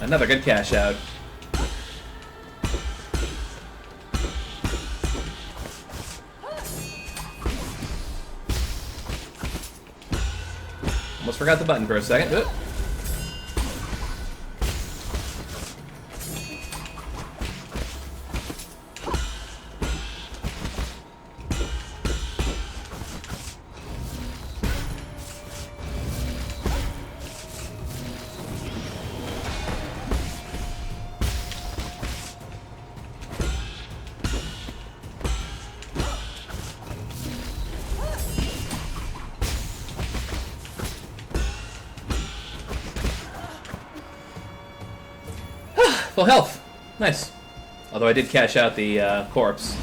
Another good cash out. Almost forgot the button for a second. Oop. Full health. Nice. Although I did cash out the corpse.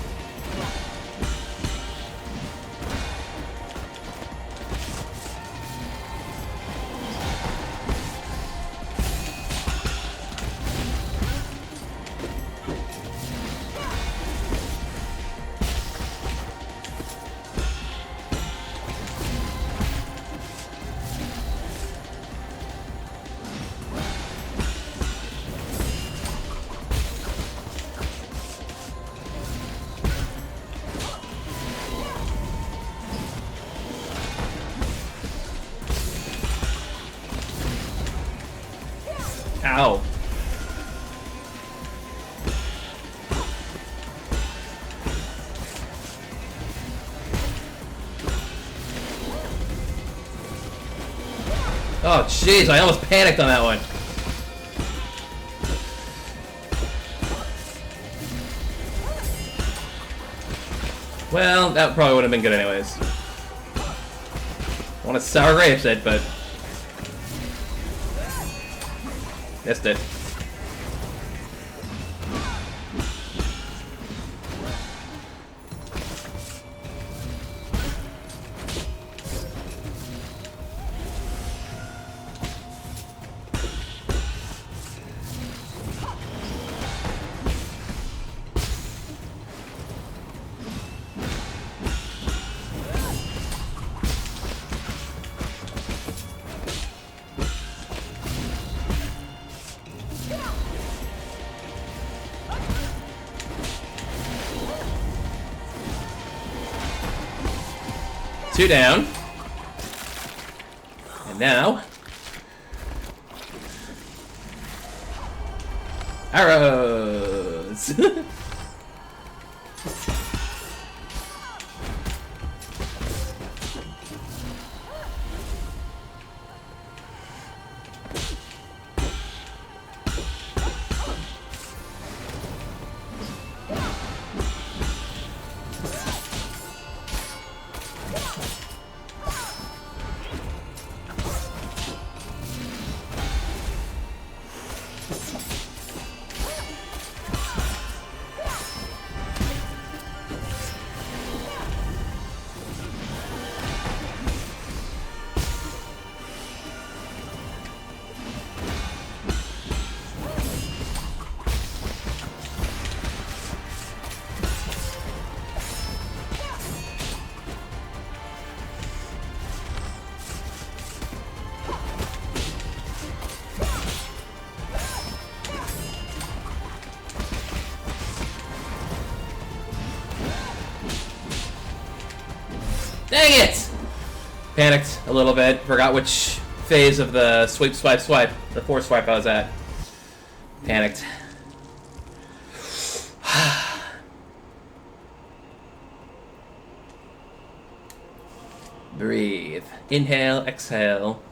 Ow. Oh, jeez, I almost panicked on that one. Well, that probably would have been good anyways. I want to sour grapes it, but... missed it. Two down. And now... arrows! Dang it! Panicked a little bit. Forgot which phase of the sweep, swipe, swipe, the force swipe I was at. Panicked. Breathe. Inhale, exhale.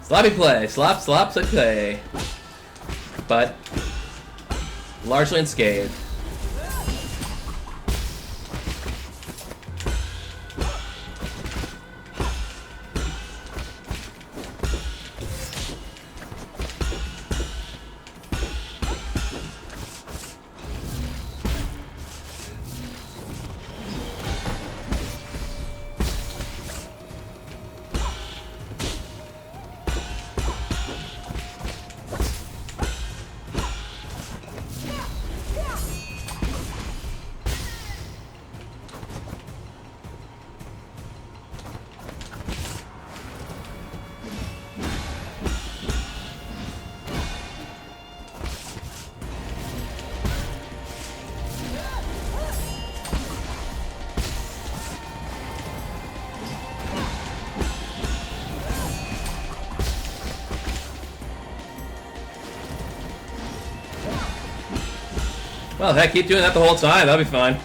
Sloppy play. Slop, slop, play. But largely unscathed. Well, heck, keep doing that the whole time. That'll be fine.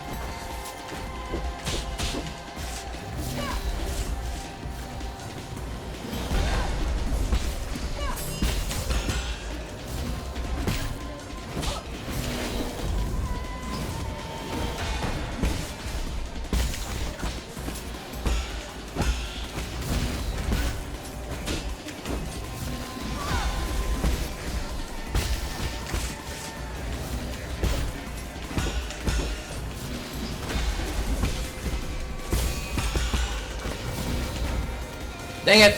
Dang it!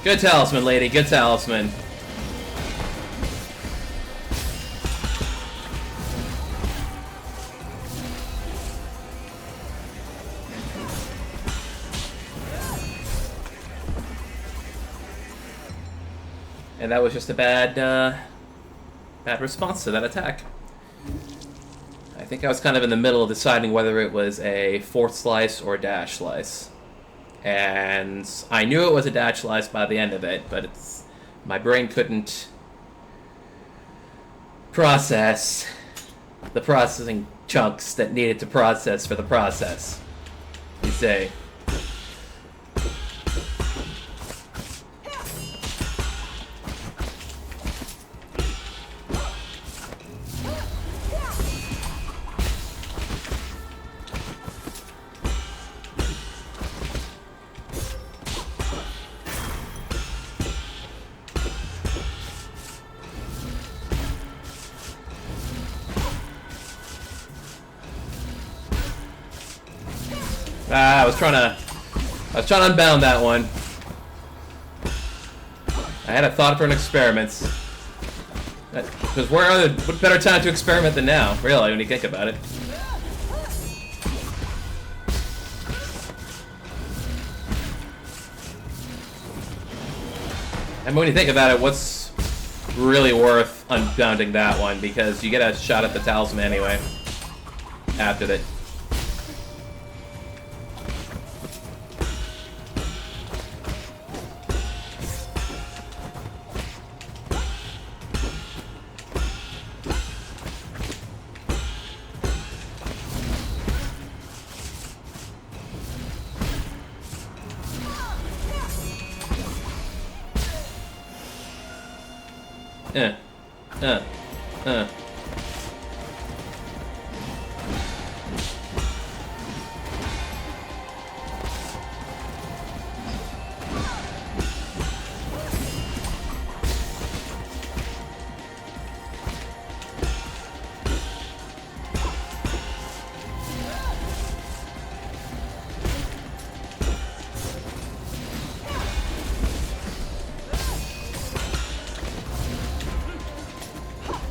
Good talisman, lady. Good talisman. And that was just a bad response to that attack. I think I was kind of in the middle of deciding whether it was a fourth slice or dash slice. And I knew it was a dash slice by the end of it, but my brain couldn't process the processing chunks that needed to process for the process. You say. I was trying to unbound that one. I had a thought for an experiment. Because what better time to experiment than now, really, when you think about it. And when you think about it, what's really worth unbounding that one? Because you get a shot at the talisman anyway. After that.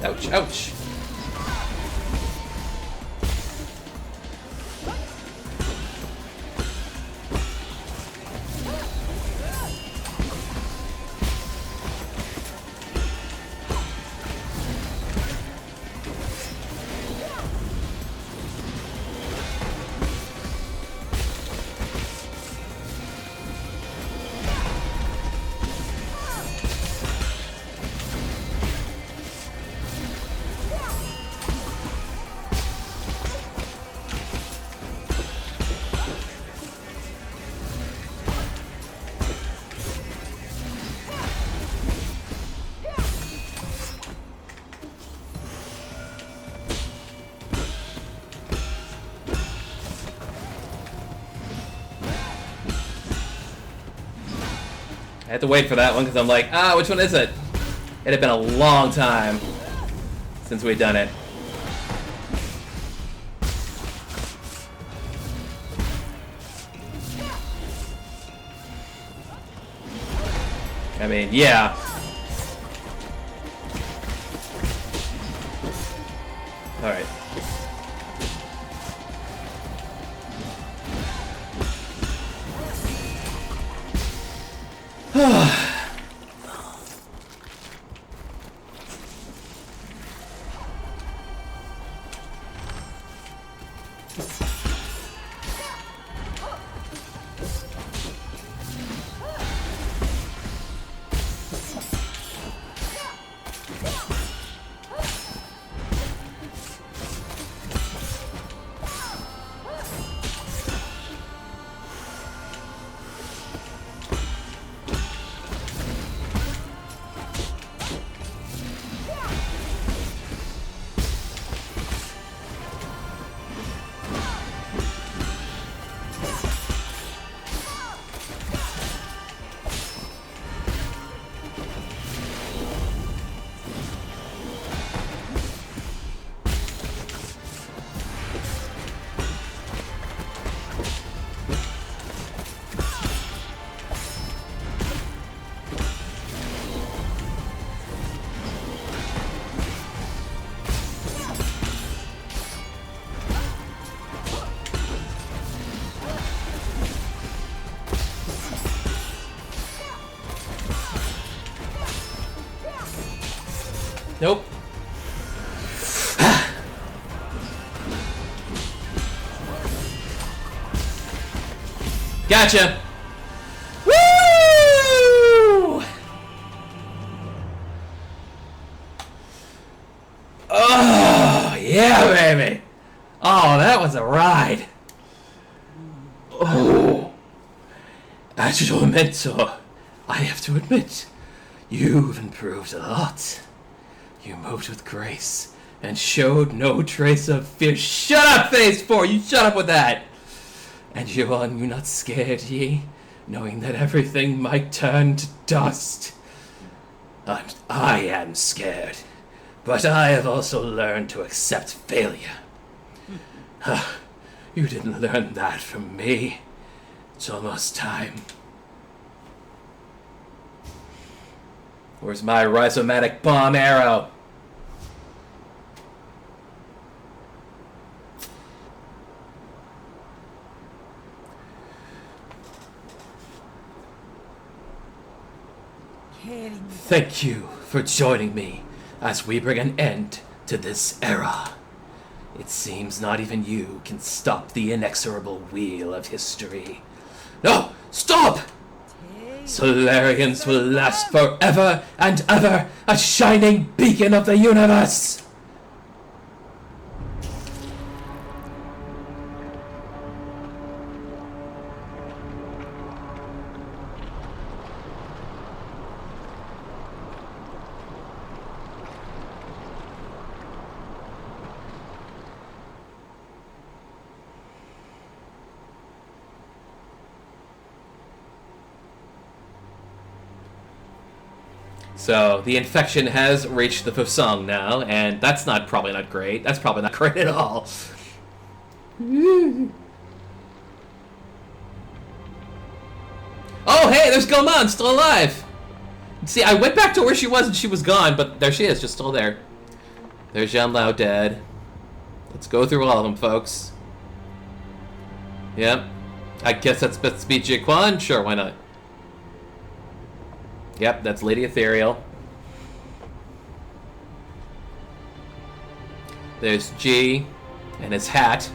Ouch, ouch. I had to wait for that one because I'm like, which one is it? It had been a long time since we'd done it. I mean, yeah. Alright. Nope. Gotcha. Woo! Oh, yeah, baby. Oh, that was a ride. Oh. Adjutor Mentor, I have to admit, you've improved a lot. You moved with grace and showed no trace of fear. Shut up, Phase 4! You shut up with that! And you are not scared, ye? Knowing that everything might turn to dust. I am scared. But I have also learned to accept failure. You didn't learn that from me. It's almost time. Where's my rhizomatic bomb arrow? Thank you for joining me as we bring an end to this era. It seems not even you can stop the inexorable wheel of history. No! Stop! Solarians will last forever and ever, a shining beacon of the universe! So, the infection has reached the Fusang now, and that's probably not great. That's probably not great at all. Oh, hey, there's Goman, still alive! See, I went back to where she was and she was gone, but there she is, just still there. There's Zhanlao dead. Let's go through all of them, folks. Yep. I guess that's Beth Speed Jiquan? Sure, why not? Yep, that's Lady Ethereal. There's G and his hat.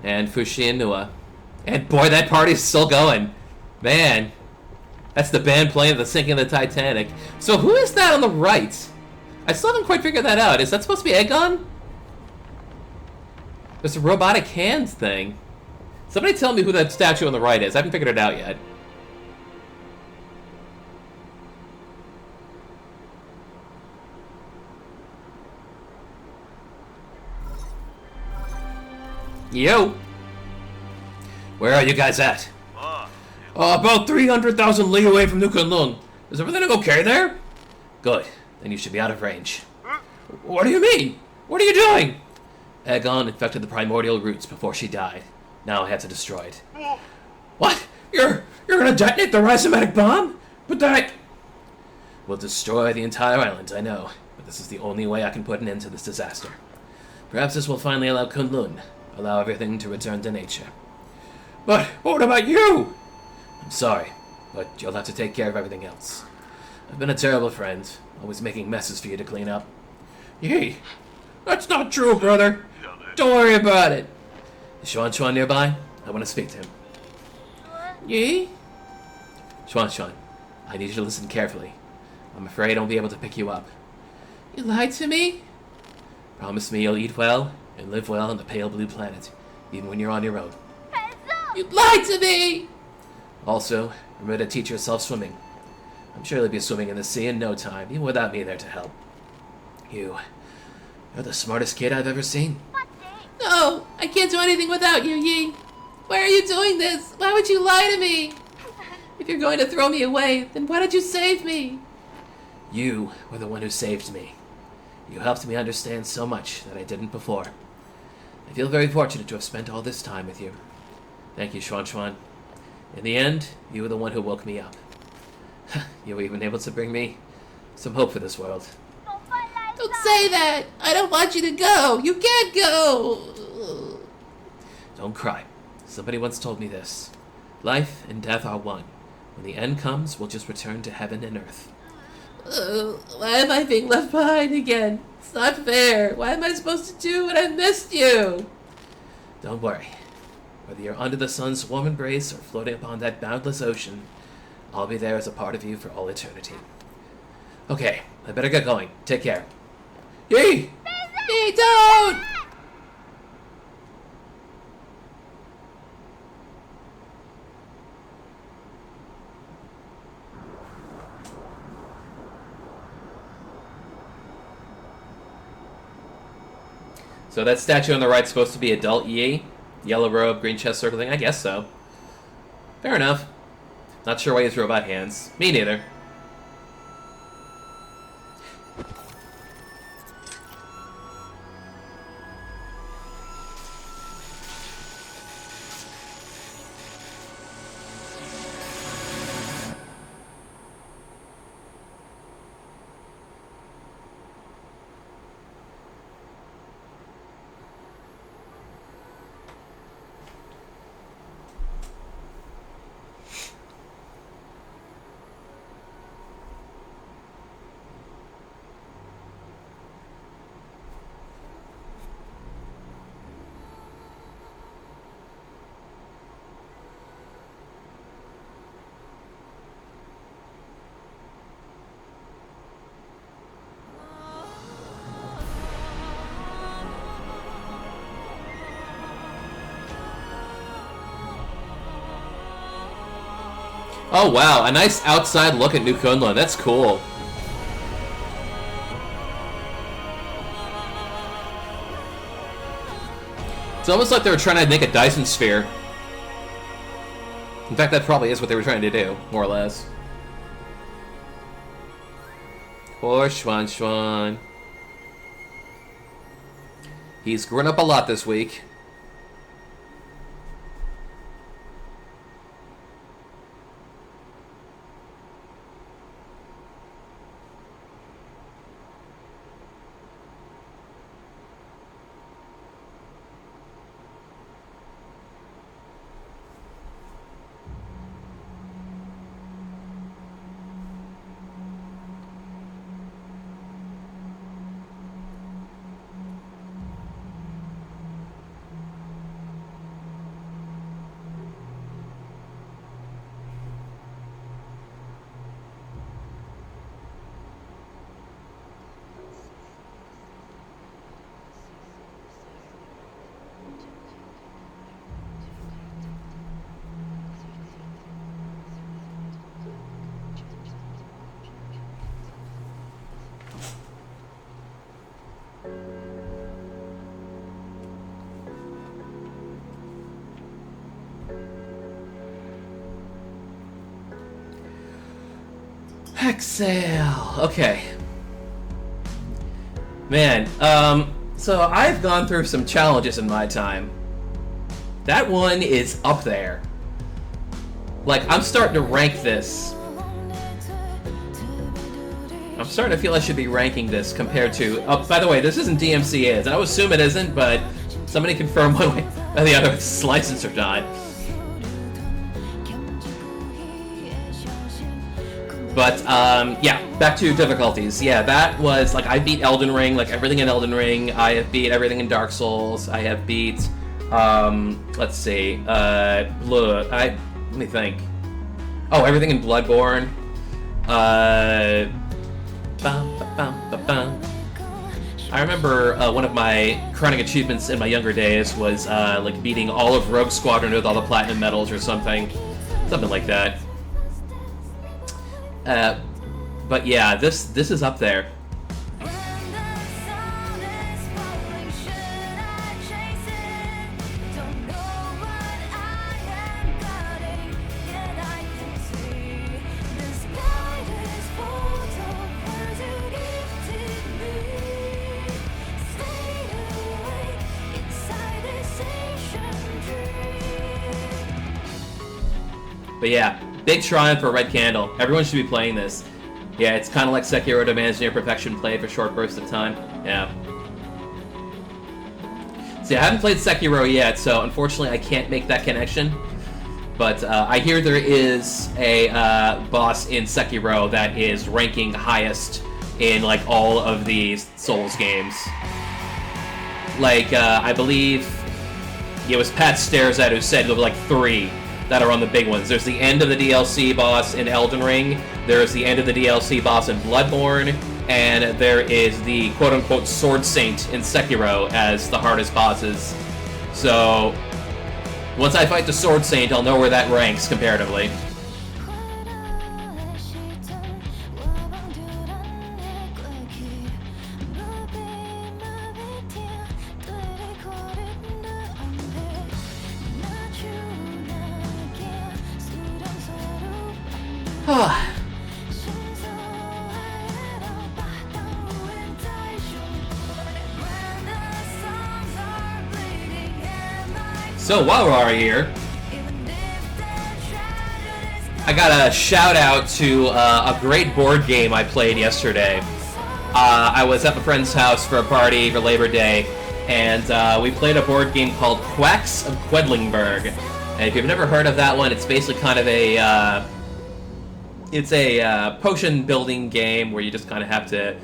And Fushinua. And boy, that party's still going. Man. That's the band playing the sinking of the Titanic. So who is that on the right? I still haven't quite figured that out. Is that supposed to be Egon? There's a robotic hands thing. Somebody tell me who that statue on the right is. I haven't figured it out yet. Yo! Where are you guys at? About 300,000 li away from New Kunlun. Is everything okay there? Good. Then you should be out of range. What do you mean? What are you doing? Aegon infected the primordial roots before she died. Now I have to destroy it. What? You're gonna detonate the rhizomatic bomb? But that... We'll destroy the entire island, I know. But this is the only way I can put an end to this disaster. Perhaps this will finally allow Kunlun, allow everything to return to nature. But what about you? I'm sorry, but you'll have to take care of everything else. I've been a terrible friend, always making messes for you to clean up. Yee, that's not true, brother. Don't worry about it. Is Xuan nearby? I want to speak to him. Yee? Xuan, I need you to listen carefully. I'm afraid I won't be able to pick you up. You lied to me? Promise me you'll eat well and live well on the pale blue planet, even when you're on your own. You lied to me! Also, remember to teach yourself swimming. I'm sure you'll be swimming in the sea in no time, even without me there to help. You're the smartest kid I've ever seen. No, I can't do anything without you, Yi. Why are you doing this? Why would you lie to me? If you're going to throw me away, then why did you save me? You were the one who saved me. You helped me understand so much that I didn't before. I feel very fortunate to have spent all this time with you. Thank you, Xuan. In the end, you were the one who woke me up. You were even able to bring me some hope for this world. Don't say that! I don't want you to go! You can't go! Don't cry. Somebody once told me this. Life and death are one. When the end comes, we'll just return to heaven and earth. Why am I being left behind again? It's not fair. Why am I supposed to do when I missed you? Don't worry. Whether you're under the sun's warm embrace or floating upon that boundless ocean, I'll be there as a part of you for all eternity. Okay, I better get going. Take care. Yee! Yee, don't! So that statue on the right's supposed to be adult Yi? Yellow robe, green chest circle thing? I guess so. Fair enough. Not sure why he has robot hands. Me neither. Oh wow, a nice outside look at New Kunlun. That's cool. It's almost like they were trying to make a Dyson sphere. In fact, that probably is what they were trying to do, more or less. Poor Xuan. He's grown up a lot this week. Exhale. Okay. Man, so I've gone through some challenges in my time. That one is up there. Like, I'm starting to rank this. I'm starting to feel I should be ranking this compared to... Oh, by the way, this isn't DMC is. I would assume it isn't, but somebody confirm one way or the other if it's licensed or not. But, yeah, back to difficulties. Yeah, that was, like, I beat Elden Ring, like, everything in Elden Ring. I have beat everything in Dark Souls. I have beat, let's see, let me think. Oh, everything in Bloodborne. I remember one of my chronic achievements in my younger days was, like, beating all of Rogue Squadron with all the platinum medals or something. Something like that. But yeah, this is up there. But yeah, big triumph for Red Candle. Everyone should be playing this. Yeah, it's kind of like Sekiro demands near perfection played for short bursts of time. Yeah. See, I haven't played Sekiro yet, so unfortunately I can't make that connection. But I hear there is a boss in Sekiro that is ranking highest in like all of these Souls games. Like, I believe it was Pat Stares who said there were like 3 that are on the big ones. There's the end of the DLC boss in Elden Ring, there's the end of the DLC boss in Bloodborne, and there is the quote-unquote Sword Saint in Sekiro as the hardest bosses. So, once I fight the Sword Saint, I'll know where that ranks comparatively. So while we're here, I got a shout out to a great board game I played yesterday. I was at my friend's house for a party for Labor Day, and we played a board game called Quacks of Quedlingburg. And if you've never heard of that one, it's basically kind of a potion building game where you just kind of have to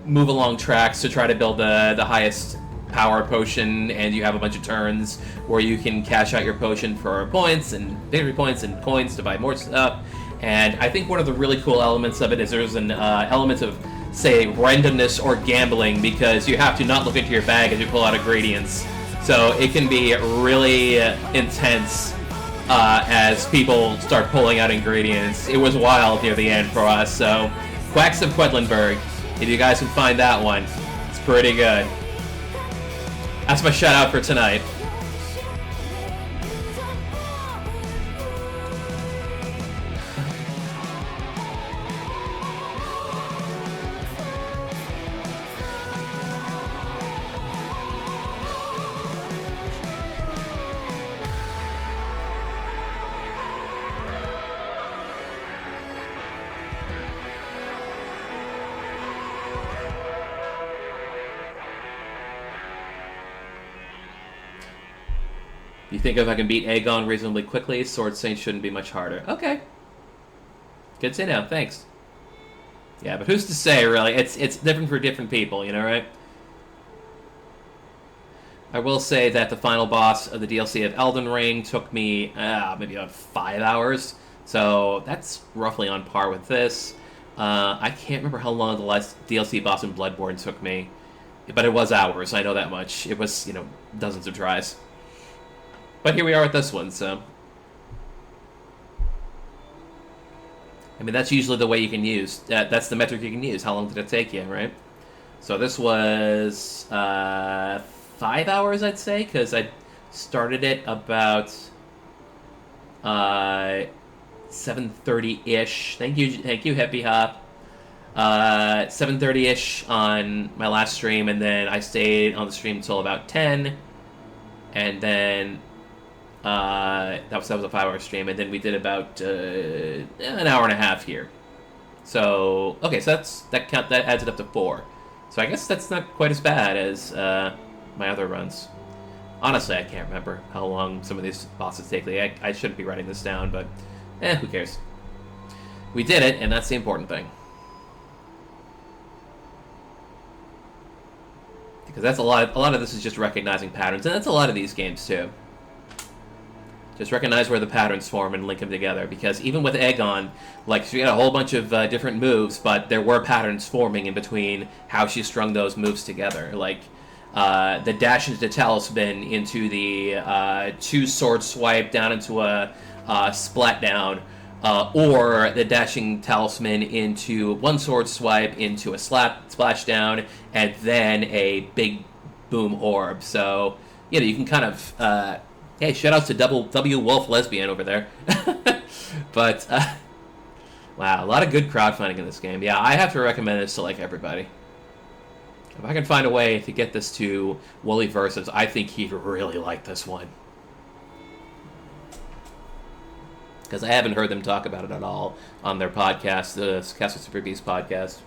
move along tracks to try to build the highest power potion, and you have a bunch of turns where you can cash out your potion for points and victory points and coins to buy more stuff. And I think one of the really cool elements of it is there's an element of, say, randomness or gambling, because you have to not look into your bag as you pull out ingredients. So it can be really intense as people start pulling out ingredients. It was wild near the end for us. So Quacks of Quedlinburg, if you guys can find that one, it's pretty good. That's my shout out for tonight. You think if I can beat Aegon reasonably quickly, Sword Saint shouldn't be much harder. Okay. Good to know, thanks. Yeah, but who's to say, really? It's different for different people, you know, right? I will say that the final boss of the DLC of Elden Ring took me maybe about 5 hours. So that's roughly on par with this. I can't remember how long the last DLC boss in Bloodborne took me. But it was hours, I know that much. It was, you know, dozens of tries. But here we are with this one, so... I mean, that's usually the way you can use... that's the metric you can use. How long did it take you, right? So this was 5 hours, I'd say, because I started it about 7:30-ish. Thank you, Hippie Hop. 7:30ish on my last stream, and then I stayed on the stream until about 10, and then that was a 5-hour stream, and then we did about an hour and a half here. So okay, so that adds it up to 4. So I guess that's not quite as bad as my other runs. Honestly, I can't remember how long some of these bosses take. I shouldn't be writing this down, but who cares? We did it, and that's the important thing. Because that's a lot of this is just recognizing patterns, and that's a lot of these games too. Just recognize where the patterns form and link them together. Because even with Egon, like, she had a whole bunch of different moves, but there were patterns forming in between how she strung those moves together. Like the dash into Talisman into the 2-sword swipe down into a splat down, or the dashing Talisman into 1-sword swipe into a splash down, and then a big boom orb. So, you know, you can kind of... hey, shout-outs to W Wolf Lesbian over there. But, wow, a lot of good crowdfunding in this game. Yeah, I have to recommend this to, like, everybody. If I can find a way to get this to Wooly Versus, I think he'd really like this one. Because I haven't heard them talk about it at all on their podcast, the Castle Super Beast podcast.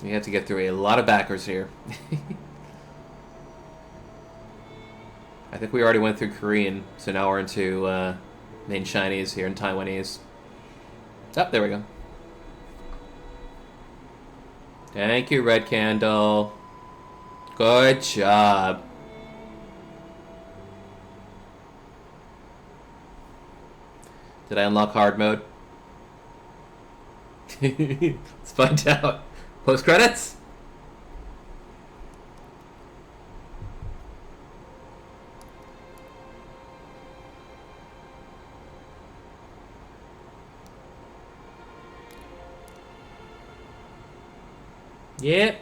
We have to get through a lot of backers here. I think we already went through Korean, so now we're into main Chinese here and Taiwanese. Oh, there we go. Thank you, Red Candle. Good job. Did I unlock hard mode? Let's find out. Post credits? Yep.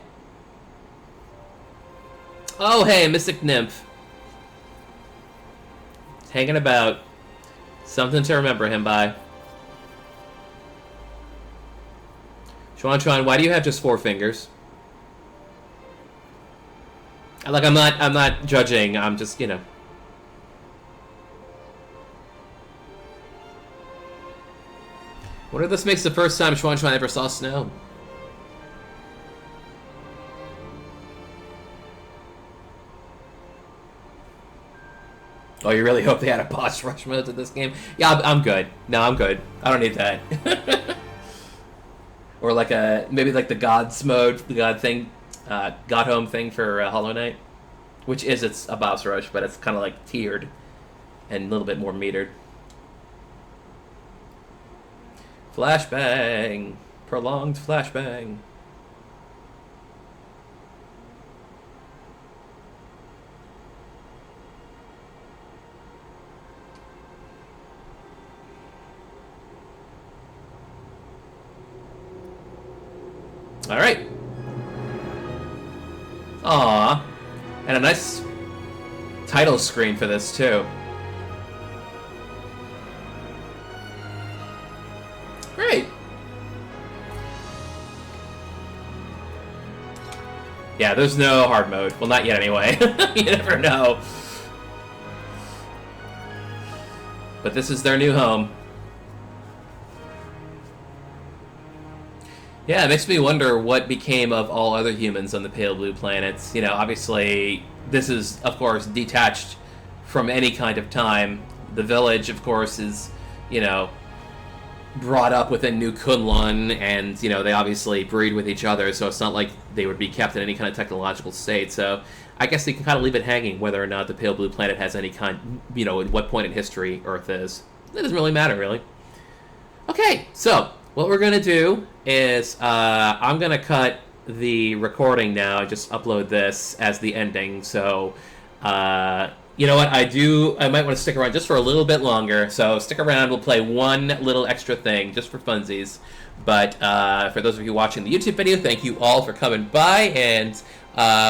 Oh, hey, Mystic Nymph. Hanging about. Something to remember him by. Chuan, why do you have just 4 fingers? Like, I'm not judging. I'm just, you know. What if this makes the first time Chuan ever saw snow? Oh, you really hope they had a boss rush mode to this game? Yeah, I'm good. No, I'm good. I don't need that. Or like maybe like the Gods mode, the God thing, God Home thing for Hollow Knight, which is a boss rush, but it's kind of like tiered and a little bit more metered. Flashbang, prolonged flashbang. All right. Aww. And a nice title screen for this, too. Great. Yeah, there's no hard mode. Well, not yet, anyway. You never know. But this is their new home. Yeah, it makes me wonder what became of all other humans on the Pale Blue planets. You know, obviously, this is, of course, detached from any kind of time. The village, of course, is, you know, brought up within New Kunlun, and, you know, they obviously breed with each other, so it's not like they would be kept in any kind of technological state. So I guess they can kind of leave it hanging whether or not the Pale Blue planet has any kind, you know, at what point in history Earth is. It doesn't really matter, really. Okay, so what we're going to do is I'm going to cut the recording now and just upload this as the ending. So You know what? I might want to stick around just for a little bit longer. So stick around. We'll play one little extra thing just for funsies. But for those of you watching the YouTube video, thank you all for coming by, and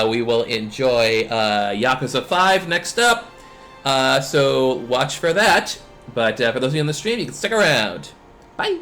we will enjoy Yakuza 5 next up. So watch for that. But for those of you on the stream, you can stick around. Bye.